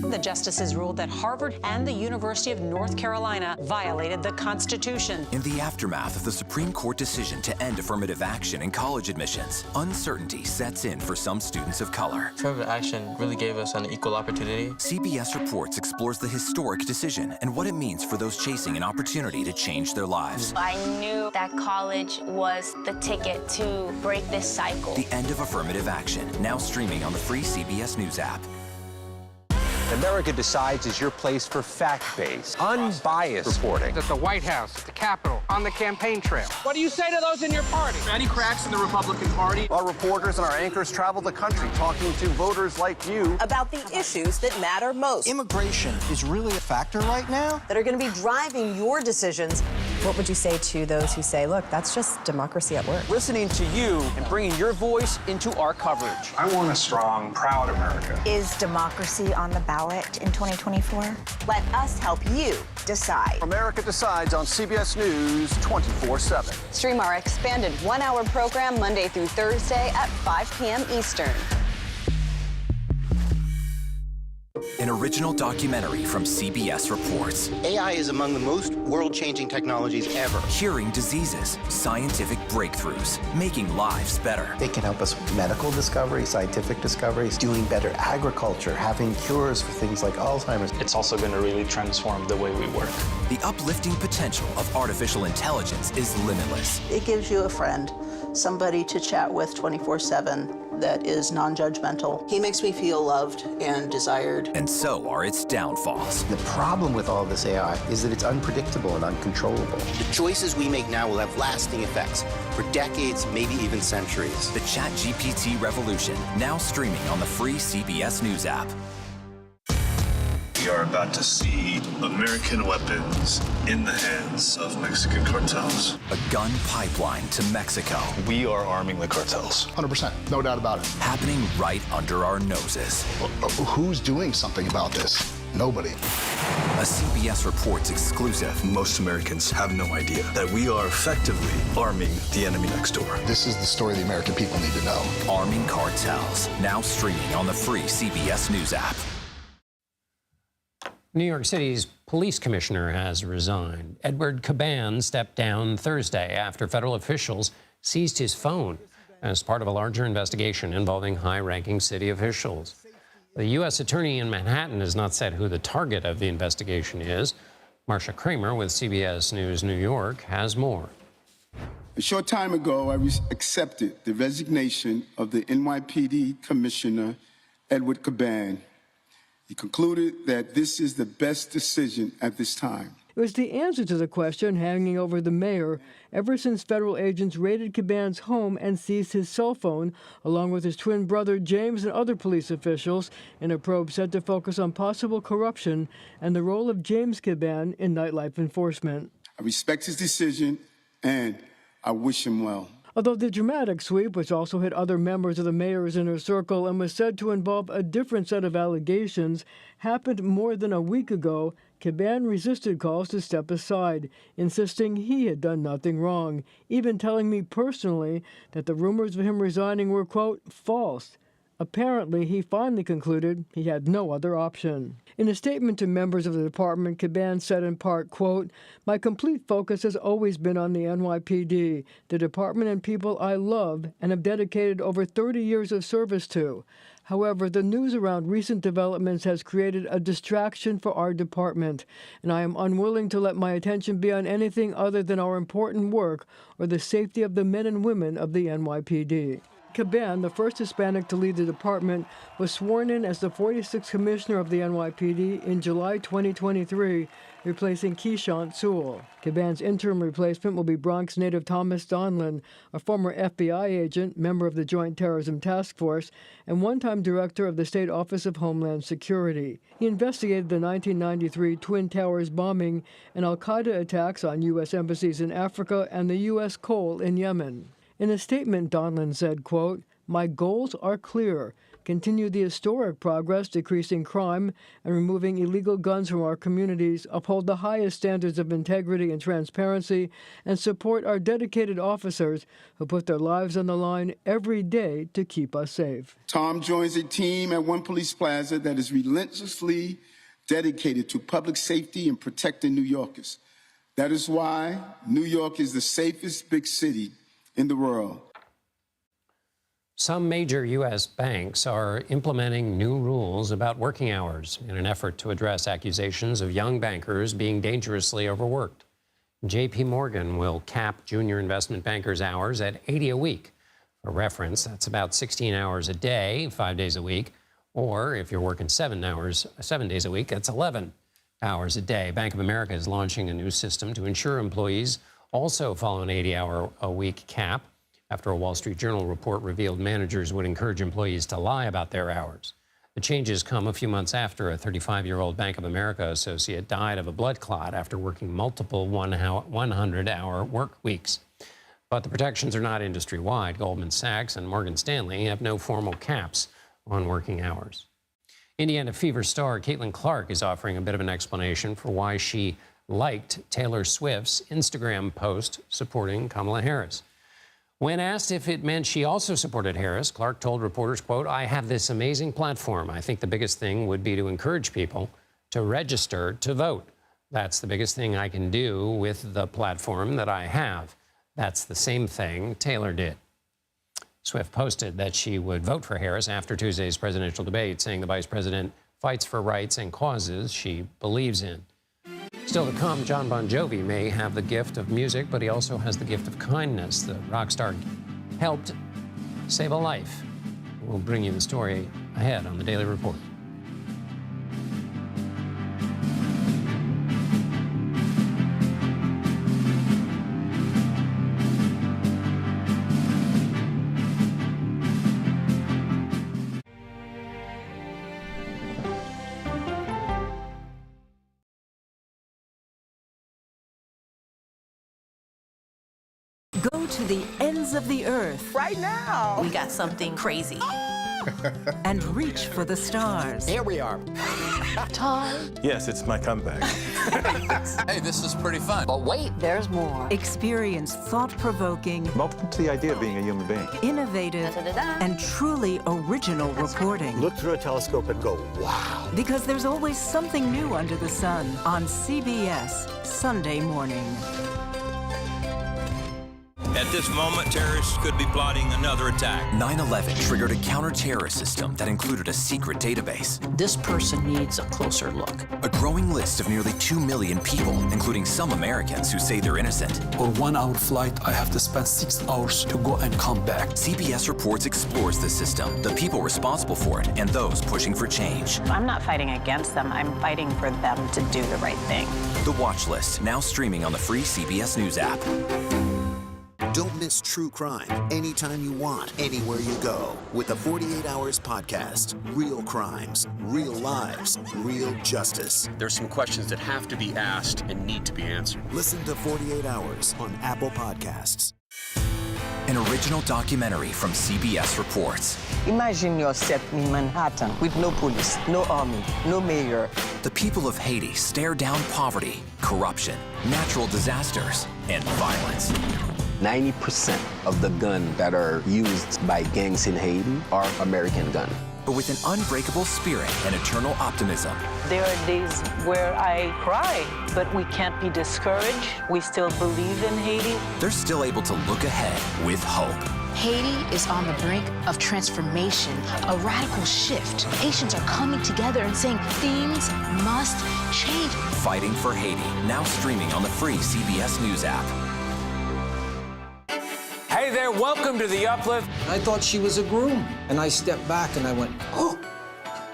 [SPEAKER 5] The justices ruled that Harvard and the University of North Carolina violated the Constitution.
[SPEAKER 37] In the aftermath of the Supreme Court decision to end affirmative action in college admissions, uncertainty sets in for some students of color.
[SPEAKER 6] Affirmative action really gave us an equal opportunity.
[SPEAKER 37] CBS Reports explores the historic decision and what it means for those chasing an opportunity to change their lives.
[SPEAKER 38] I knew that college was the ticket to break this cycle.
[SPEAKER 37] The end of affirmative action, now streaming on the free CBS News app.
[SPEAKER 7] America Decides is your place for fact-based, unbiased reporting.
[SPEAKER 8] At the White House, at the Capitol, on the campaign trail.
[SPEAKER 9] What do you say to those in your party?
[SPEAKER 8] Any cracks in the Republican Party?
[SPEAKER 35] Our reporters and our anchors travel the country talking to voters like you
[SPEAKER 10] about the issues that matter most.
[SPEAKER 16] Immigration is really a factor right now
[SPEAKER 10] that are going to be driving your decisions.
[SPEAKER 20] What would you say to those who say, look, that's just democracy at work?
[SPEAKER 9] Listening to you and bringing your voice into our coverage.
[SPEAKER 12] I want a strong, proud America.
[SPEAKER 38] Is democracy on the ballot in 2024?
[SPEAKER 10] Let us help you decide.
[SPEAKER 35] America Decides on CBS News 24/7.
[SPEAKER 10] Stream our expanded one-hour program Monday through Thursday at 5 p.m. Eastern.
[SPEAKER 37] An original documentary from CBS Reports.
[SPEAKER 17] AI is among the most world-changing technologies ever.
[SPEAKER 37] Curing diseases, scientific breakthroughs, making lives better.
[SPEAKER 17] They can help us with medical discoveries, scientific discoveries, doing better agriculture, having cures for things like Alzheimer's.
[SPEAKER 6] It's also going to really transform the way we work.
[SPEAKER 37] The uplifting potential of artificial intelligence is limitless.
[SPEAKER 10] It gives you a friend, somebody to chat with 24/7 that is non-judgmental. He makes me feel loved and desired.
[SPEAKER 37] And so are its downfalls.
[SPEAKER 17] The problem with all this AI is that it's unpredictable and uncontrollable. The choices we make now will have lasting effects for decades, maybe even centuries.
[SPEAKER 37] The ChatGPT revolution, now streaming on the free CBS News app.
[SPEAKER 22] We are about to see American weapons in the hands of Mexican cartels.
[SPEAKER 37] A gun pipeline to Mexico.
[SPEAKER 35] We are arming the cartels.
[SPEAKER 12] 100%, no doubt about it.
[SPEAKER 37] Happening right under our noses.
[SPEAKER 12] Who's doing something about this? Nobody.
[SPEAKER 37] A CBS Reports exclusive.
[SPEAKER 12] Most Americans have no idea that we are effectively arming the enemy next door. This is the story the American people need to know.
[SPEAKER 37] Arming cartels, now streaming on the free CBS News app.
[SPEAKER 2] New York City's police commissioner has resigned. Edward Caban stepped down Thursday after federal officials seized his phone as part of a larger investigation involving high-ranking city officials. The U.S. attorney in Manhattan has not said who the target of the investigation is. Marcia Kramer with CBS News New York has more.
[SPEAKER 23] A short time ago, I accepted the resignation of the NYPD Commissioner, Edward Caban. He concluded that this is the best decision at this time.
[SPEAKER 24] It was the answer to the question hanging over the mayor ever since federal agents raided Caban's home and seized his cell phone, along with his twin brother James and other police officials, in a probe set to focus on possible corruption and the role of James Caban in nightlife enforcement.
[SPEAKER 23] I respect his decision, and I wish him well.
[SPEAKER 24] Although the dramatic sweep, which also hit other members of the mayor's inner circle and was said to involve a different set of allegations, happened more than a week ago, Caban resisted calls to step aside, insisting he had done nothing wrong, even telling me personally that the rumors of him resigning were, quote, false. Apparently, he finally concluded he had no other option. In a statement to members of the department, Caban said in part, quote, "My complete focus has always been on the NYPD, the department and people I love and have dedicated over 30 years of service to. However, the news around recent developments has created a distraction for our department, and I am unwilling to let my attention be on anything other than our important work or the safety of the men and women of the NYPD." Caban, the first Hispanic to lead the department, was sworn in as the 46th commissioner of the NYPD in July 2023, replacing Keishant Sewell. Caban's interim replacement will be Bronx native Thomas Donlan, a former FBI agent, member of the Joint Terrorism Task Force, and one-time director of the State Office of Homeland Security. He investigated the 1993 Twin Towers bombing and al-Qaeda attacks on U.S. embassies in Africa and the U.S. coal in Yemen. In a statement, Donlan said, quote, "My goals are clear. Continue the historic progress decreasing crime and removing illegal guns from our communities, uphold the highest standards of integrity and transparency, and support our dedicated officers who put their lives on the line every day to keep us safe."
[SPEAKER 23] Tom joins a team at One Police Plaza that is relentlessly dedicated to public safety and protecting New Yorkers. That is why New York is the safest big city in the world.
[SPEAKER 2] Some major U.S. banks are implementing new rules about working hours in an effort to address accusations of young bankers being dangerously overworked. J.P. Morgan will cap junior investment bankers' hours at 80 a week. For reference, that's about 16 hours a day, 5 days a week, or if you're working 7 days a week, that's 11 hours a day. Bank of America is launching a new system to ensure employees also follow an 80-hour-a-week cap after a Wall Street Journal report revealed managers would encourage employees to lie about their hours. The changes come a few months after a 35-year-old Bank of America associate died of a blood clot after working multiple 100-hour work weeks. But the protections are not industry-wide. Goldman Sachs and Morgan Stanley have no formal caps on working hours. Indiana Fever star Caitlin Clark is offering a bit of an explanation for why she liked Taylor Swift's Instagram post supporting Kamala Harris. When asked if it meant she also supported Harris, Clark told reporters, quote, "I have this amazing platform. I think the biggest thing would be to encourage people to register to vote. That's the biggest thing I can do with the platform that I have. That's the same thing Taylor did." Swift posted that she would vote for Harris after Tuesday's presidential debate, saying the vice president fights for rights and causes she believes in. Still to come, John Bon Jovi may have the gift of music, but he also has the gift of kindness. The rock star helped save a life. We'll bring you the story ahead on the Daily Report.
[SPEAKER 11] Go to the ends of the earth.
[SPEAKER 13] Right now.
[SPEAKER 11] We got something crazy. And reach for the stars.
[SPEAKER 13] Here we are. Time.
[SPEAKER 35] Yes, it's my comeback.
[SPEAKER 4] Hey, this is pretty fun.
[SPEAKER 13] But wait, there's more.
[SPEAKER 11] Experience thought-provoking,
[SPEAKER 35] Welcome to the idea of being a human being.
[SPEAKER 11] innovative, and truly original reporting.
[SPEAKER 14] Look through a telescope and go, wow.
[SPEAKER 11] Because there's always something new under the sun on CBS Sunday morning.
[SPEAKER 15] At this moment, terrorists could be plotting another attack.
[SPEAKER 37] 9/11 triggered a counter-terrorist system that included a secret database.
[SPEAKER 13] This person needs a closer look.
[SPEAKER 37] A growing list of nearly 2 million people, including some Americans who say they're innocent.
[SPEAKER 18] For 1 hour flight, I have to spend 6 hours to go and come back.
[SPEAKER 37] CBS Reports explores the system, the people responsible for it, and those pushing for change.
[SPEAKER 19] I'm not fighting against them. I'm fighting for them to do the right thing.
[SPEAKER 37] The Watch List, now streaming on the free CBS News app.
[SPEAKER 21] Don't miss true crime anytime you want, anywhere you go. With the 48 Hours podcast. Real crimes, real lives, real justice.
[SPEAKER 25] There's some questions that have to be asked and need to be answered.
[SPEAKER 21] Listen to 48 Hours on Apple Podcasts.
[SPEAKER 37] An original documentary from CBS Reports.
[SPEAKER 13] Imagine yourself in Manhattan with no police, no army, no mayor.
[SPEAKER 37] The people of Haiti stare down poverty, corruption, natural disasters, and violence.
[SPEAKER 17] 90% of the guns that are used by gangs in Haiti are American guns.
[SPEAKER 37] But with an unbreakable spirit and eternal optimism.
[SPEAKER 13] There are days where I cry, but we can't be discouraged. We still believe in Haiti.
[SPEAKER 37] They're still able to look ahead with hope.
[SPEAKER 1] Haiti is on the brink of transformation, a radical shift. Haitians are coming together and saying things must change.
[SPEAKER 37] Fighting for Haiti, now streaming on the free CBS News app.
[SPEAKER 3] Hey there, welcome to The Uplift.
[SPEAKER 5] I thought she was a groom, and I stepped back and I went, oh,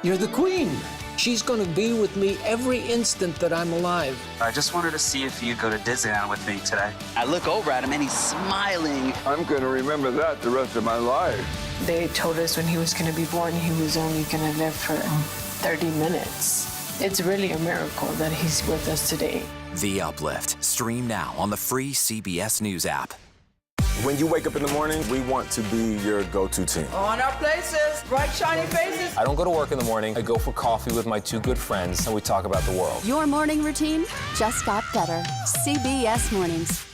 [SPEAKER 5] you're the queen. She's going to be with me every instant that I'm alive.
[SPEAKER 7] I just wanted to see if you'd go to Disneyland with me today.
[SPEAKER 8] I look over at him and he's smiling.
[SPEAKER 9] I'm going to remember that the rest of my life.
[SPEAKER 16] They told us when he was going to be born, he was only going to live for 30 minutes. It's really a miracle that he's with us today.
[SPEAKER 37] The Uplift. Stream now on the free CBS News app.
[SPEAKER 35] When you wake up in the morning, we want to be your go-to team.
[SPEAKER 20] On our places, bright, shiny faces.
[SPEAKER 35] I don't go to work in the morning. I go for coffee with my two good friends, and we talk about the world.
[SPEAKER 26] Your morning routine just got better. CBS Mornings.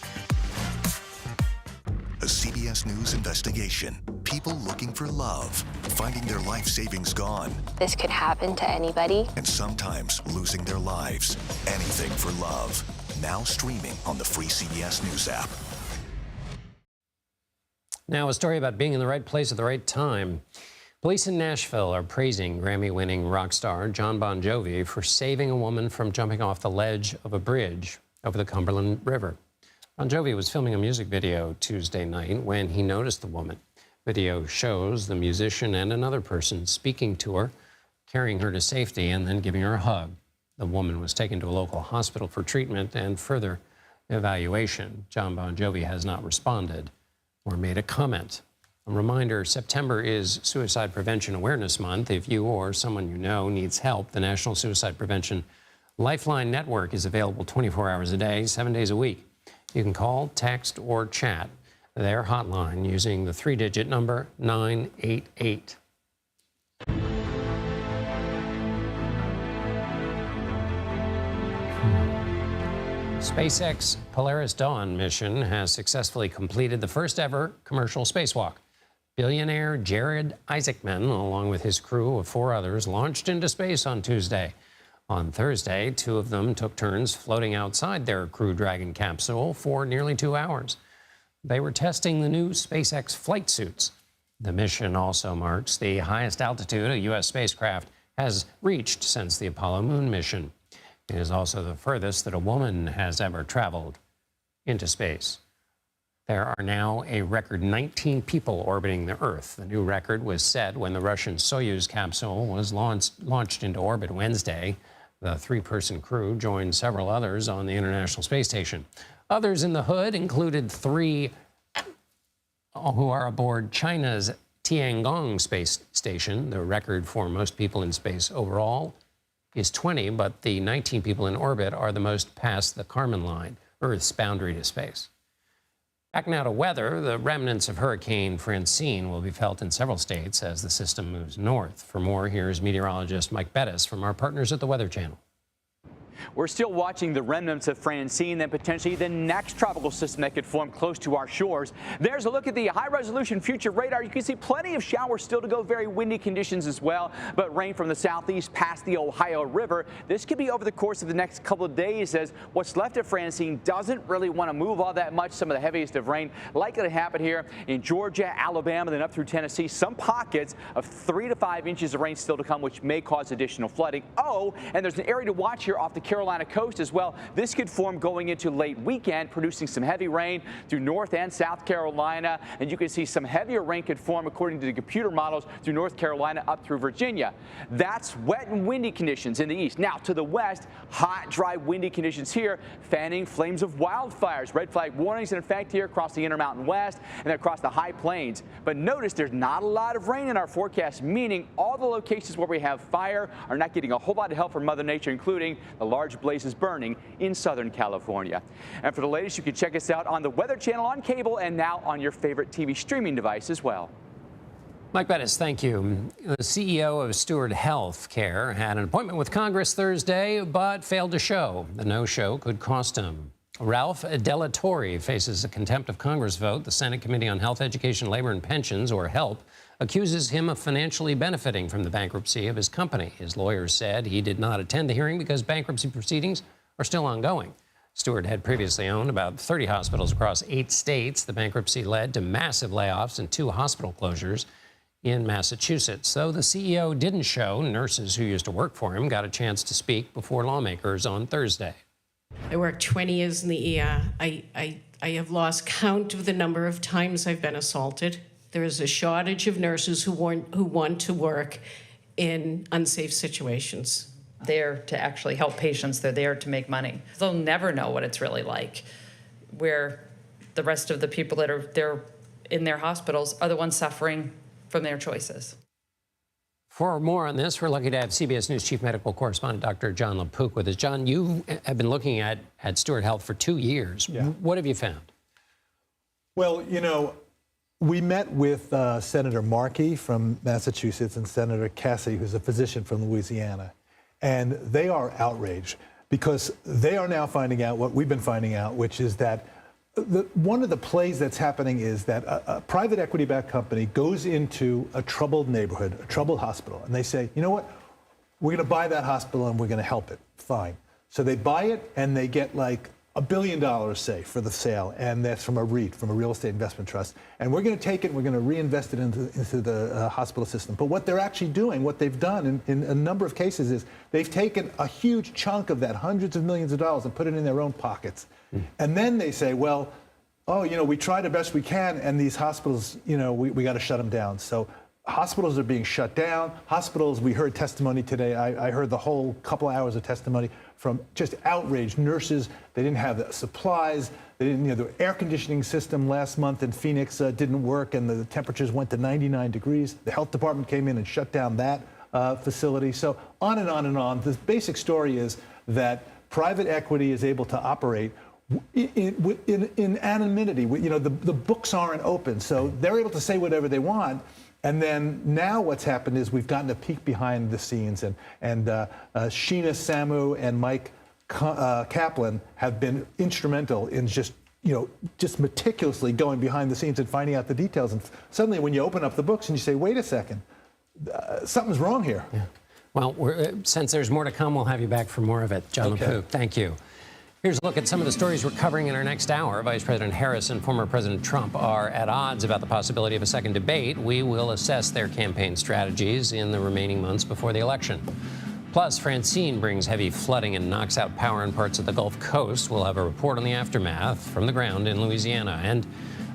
[SPEAKER 21] A CBS News investigation. People looking for love, finding their life savings gone.
[SPEAKER 38] This could happen to anybody.
[SPEAKER 21] And sometimes losing their lives. Anything for love. Now streaming on the free CBS News app.
[SPEAKER 2] Now, a story about being in the right place at the right time. Police in Nashville are praising Grammy-winning rock star John Bon Jovi for saving a woman from jumping off the ledge of a bridge over the Cumberland River. Bon Jovi was filming a music video Tuesday night when he noticed the woman. Video shows the musician and another person speaking to her, carrying her to safety, and then giving her a hug. The woman was taken to a local hospital for treatment and further evaluation. John Bon Jovi has not responded or made a comment. A reminder, September is Suicide Prevention Awareness Month. If you or someone you know needs help, the National Suicide Prevention Lifeline Network is available 24 hours a day, 7 days a week. You can call, text, or chat their hotline using the 3-digit number 988. SpaceX Polaris Dawn mission has successfully completed the first ever commercial spacewalk. Billionaire Jared Isaacman, along with his crew of 4 others, launched into space on Tuesday. On Thursday, 2 of them took turns floating outside their Crew Dragon capsule for nearly 2 hours. They were testing the new SpaceX flight suits. The mission also marks the highest altitude a U.S. spacecraft has reached since the Apollo moon mission. It is also the furthest that a woman has ever traveled into space. There are now a record 19 people orbiting the Earth. The new record was set when the Russian Soyuz capsule was launched into orbit Wednesday. The 3-person crew joined several others on the International Space Station. Others in the hood included 3 who are aboard China's Tiangong space station. The record for most people in space overall is 20, but the 19 people in orbit are the most past the Kármán line, Earth's boundary to space. Back now to weather. The remnants of Hurricane Francine will be felt in several states as the system moves north. For more, here's meteorologist Mike Bettis from our partners at the Weather Channel.
[SPEAKER 27] We're still watching the remnants of Francine, then potentially the next tropical system that could form close to our shores. There's a look at the high-resolution future radar. You can see plenty of showers still to go, very windy conditions as well, but rain from the southeast past the Ohio River. This could be over the course of the next couple of days, as what's left of Francine doesn't really want to move all that much. Some of the heaviest of rain likely to happen here in Georgia, Alabama, then up through Tennessee. Some pockets of 3 to 5 inches of rain still to come, which may cause additional flooding. Oh, and there's an area to watch here off the Carolina coast as well. This could form going into late weekend, producing some heavy rain through North and South Carolina. And you can see some heavier rain could form, according to the computer models, through North Carolina up through Virginia. That's wet and windy conditions in the east. Now to the west, hot, dry, windy conditions here, fanning flames of wildfires. Red flag warnings in effect here across the Intermountain West and across the high plains. But notice there's not a lot of rain in our forecast, meaning all the locations where we have fire are not getting a whole lot of help from Mother Nature, including the large blazes burning in Southern California. And for the latest, you can check us out on the Weather Channel on cable and now on your favorite TV streaming device as well.
[SPEAKER 2] Mike Bettis, thank you. The CEO of Steward Health Care had an appointment with Congress Thursday, but failed to show. The no-show could cost him Ralph Delatorre faces a contempt of Congress vote. The Senate Committee on Health, Education, Labor, and Pensions, or HELP, accuses him of financially benefiting from the bankruptcy of his company. His lawyers said he did not attend the hearing because bankruptcy proceedings are still ongoing. Steward had previously owned about 30 hospitals across 8 states. The bankruptcy led to massive layoffs and 2 hospital closures in Massachusetts. Though the CEO didn't show, nurses who used to work for him got a chance to speak before lawmakers on Thursday.
[SPEAKER 4] I worked 20 years in the ER. I have lost count of the number of times I've been assaulted. There is a shortage of nurses who want to work in unsafe situations.
[SPEAKER 6] There to actually help patients. They're there to make money. They'll never know what it's really like, where the rest of the people that are there in their hospitals are the ones suffering from their choices.
[SPEAKER 2] For more on this, we're lucky to have CBS News Chief Medical Correspondent Dr. John LaPook with us. John, you have been looking at Steward Health for 2 years. Yeah. What have you found?
[SPEAKER 10] Well, you know, we met with Senator Markey from Massachusetts and Senator Cassidy, who's a physician from Louisiana. And they are outraged because they are now finding out what we've been finding out, which is that one of the plays that's happening is that a private equity-backed company goes into a troubled neighborhood, a troubled hospital, and they say, you know what, we're going to buy that hospital and we're going to help it. Fine. So they buy it and they get like $1 billion, say, for the sale, and that's from a REIT, from a real estate investment trust. And we're going to take it and we're going to reinvest it into the hospital system. But what they're actually doing, what they've done in a number of cases is they've taken a huge chunk of that, hundreds of millions of dollars, and put it in their own pockets. And then they say, well, oh, you know, we tried the best we can, and these hospitals, you know, we got to shut them down. So hospitals are being shut down. Hospitals, we heard testimony today. I heard the whole couple of hours of testimony from just outraged nurses. They didn't have the supplies. They didn't, you know, the air conditioning system last month in Phoenix didn't work, and the temperatures went to 99 degrees. The health department came in and shut down that facility. So on and on and on. The basic story is that private equity is able to operate in anonymity. You know, the books aren't open, so they're able to say whatever they want. And then now what's happened is we've gotten a peek behind the scenes, and Sheena Samu and Mike Kaplan have been instrumental in just meticulously going behind the scenes and finding out the details. And suddenly when you open up the books and you say, wait a second, something's wrong here.
[SPEAKER 2] Yeah. Well, since there's more to come, we'll have you back for more of it. John LaPook, thank you. Here's a look at some of the stories we're covering in our next hour. Vice President Harris and former President Trump are at odds about the possibility of a second debate. We will assess their campaign strategies in the remaining months before the election. Plus, Francine brings heavy flooding and knocks out power in parts of the Gulf Coast. We'll have a report on the aftermath from the ground in Louisiana. And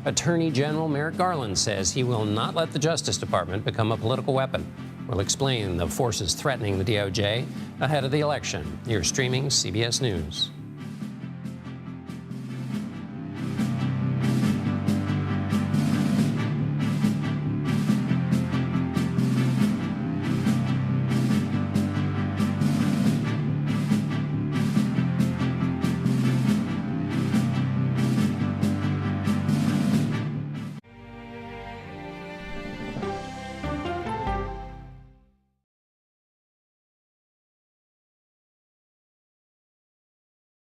[SPEAKER 2] Attorney General Merrick Garland says he will not let the Justice Department become a political weapon. We'll explain the forces threatening the DOJ ahead of the election. You're streaming CBS News.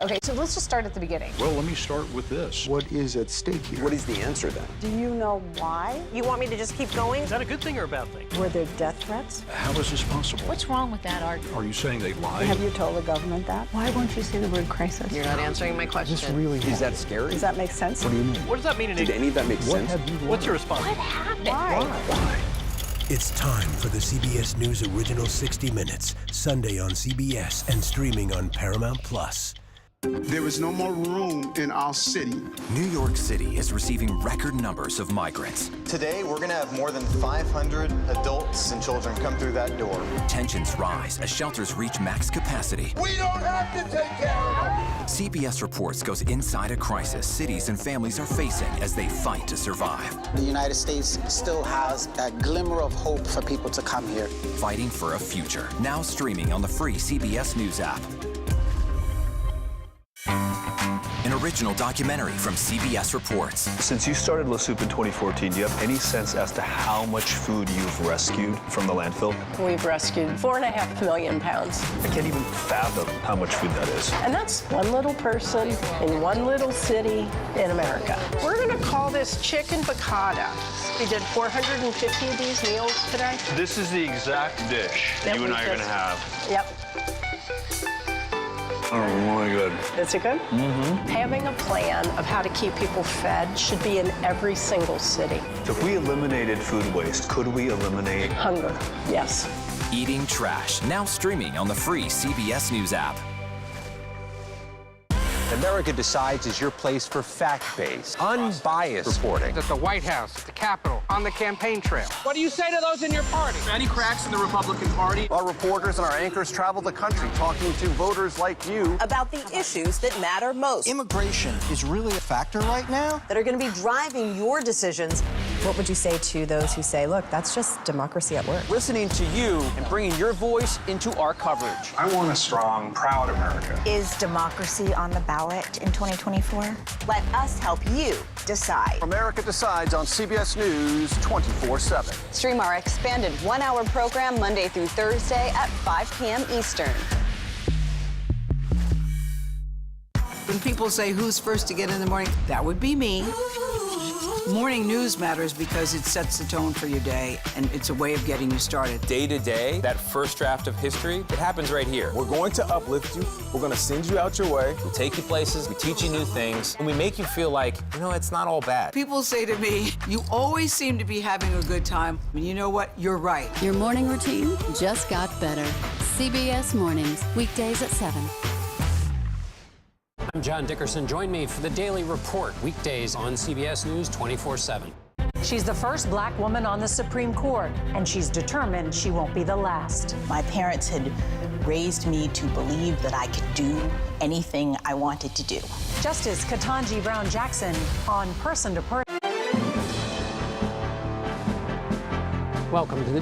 [SPEAKER 11] Okay, so let's just start at the beginning.
[SPEAKER 12] Well, let me start with this. What is at stake here?
[SPEAKER 14] What is the answer then?
[SPEAKER 11] Do you know why?
[SPEAKER 15] You want me to just keep going?
[SPEAKER 12] Is that a good thing or a bad thing?
[SPEAKER 11] Were there death threats?
[SPEAKER 12] How is this possible?
[SPEAKER 1] What's wrong with that argument?
[SPEAKER 12] Are you saying they lied?
[SPEAKER 11] Have you told the government that?
[SPEAKER 16] Why won't you say the word crisis?
[SPEAKER 15] You're not answering my question.
[SPEAKER 12] This really
[SPEAKER 14] is that scary?
[SPEAKER 11] Does that make sense?
[SPEAKER 12] What do you mean? What does that mean?
[SPEAKER 14] Did any of that make sense?
[SPEAKER 12] What's your response?
[SPEAKER 1] What happened?
[SPEAKER 11] Why?
[SPEAKER 22] It's time for the CBS News Original 60 Minutes, Sunday on CBS and streaming on Paramount Plus.
[SPEAKER 23] There is no more room in our city.
[SPEAKER 37] New York City is receiving record numbers of migrants.
[SPEAKER 24] Today, we're going to have more than 500 adults and children come through that door.
[SPEAKER 37] Tensions rise as shelters reach max capacity.
[SPEAKER 23] We don't have to take care of them.
[SPEAKER 37] CBS Reports goes inside a crisis cities and families are facing as they fight to survive.
[SPEAKER 28] The United States still has that glimmer of hope for people to come here.
[SPEAKER 37] Fighting for a future. Now streaming on the free CBS News app. An original documentary from CBS Reports.
[SPEAKER 35] Since you started La Soup in 2014, do you have any sense as to how much food you've rescued from the landfill?
[SPEAKER 3] We've rescued 4.5 million pounds.
[SPEAKER 35] I can't even fathom how much food that is.
[SPEAKER 3] And that's one little person in one little city in America. We're going to call this chicken piccata. We did 450 of these meals today.
[SPEAKER 35] This is the exact dish
[SPEAKER 3] Yep,
[SPEAKER 35] you and I are going to have.
[SPEAKER 3] Yep.
[SPEAKER 35] Oh, my God.
[SPEAKER 3] Is it good? Mm-hmm. Having a plan of how to keep people fed should be in every single city.
[SPEAKER 35] So if we eliminated food waste, could we eliminate
[SPEAKER 3] hunger? Yes.
[SPEAKER 37] Eating Trash, now streaming on the free CBS News app.
[SPEAKER 5] America Decides is your place for fact-based, unbiased reporting.
[SPEAKER 7] At the White House, at the Capitol, on the campaign trail.
[SPEAKER 8] What do you say to those in your party?
[SPEAKER 5] Any cracks in the Republican Party?
[SPEAKER 7] Our reporters and our anchors travel the country talking to voters like you
[SPEAKER 15] about the issues that matter most.
[SPEAKER 5] Immigration is really a factor right now?
[SPEAKER 15] That are going to be driving your decisions.
[SPEAKER 9] What would you say to those who say, look, that's just democracy at work?
[SPEAKER 5] Listening to you and bringing your voice into our coverage.
[SPEAKER 23] I want a strong, proud America.
[SPEAKER 9] Is democracy on the ballot in 2024?
[SPEAKER 15] Let us help you decide.
[SPEAKER 7] America Decides on CBS News 24/7.
[SPEAKER 15] Stream our expanded one-hour program Monday through Thursday at 5 p.m. Eastern.
[SPEAKER 20] When people say who's first to get in the morning, that would be me. Morning news matters because it sets the tone for your day, and it's a way of getting you started.
[SPEAKER 13] Day to day, that first draft of history, it happens right here.
[SPEAKER 14] We're going to uplift you. We're going to send you out your way.
[SPEAKER 13] We take you places, we teach you new things, and we make you feel like, you know, it's not all bad.
[SPEAKER 20] People say to me, you always seem to be having a good time. And you know what? You're right.
[SPEAKER 26] Your morning routine just got better. CBS Mornings, weekdays at 7.
[SPEAKER 2] I'm John Dickerson. Join me for the Daily Report, weekdays on CBS News 24/7.
[SPEAKER 17] She's the first black woman on the Supreme Court, and she's determined she won't be the last.
[SPEAKER 18] My parents had raised me to believe that I could do anything I wanted to do.
[SPEAKER 17] Justice Ketanji Brown Jackson on Person to Person.
[SPEAKER 2] Welcome to the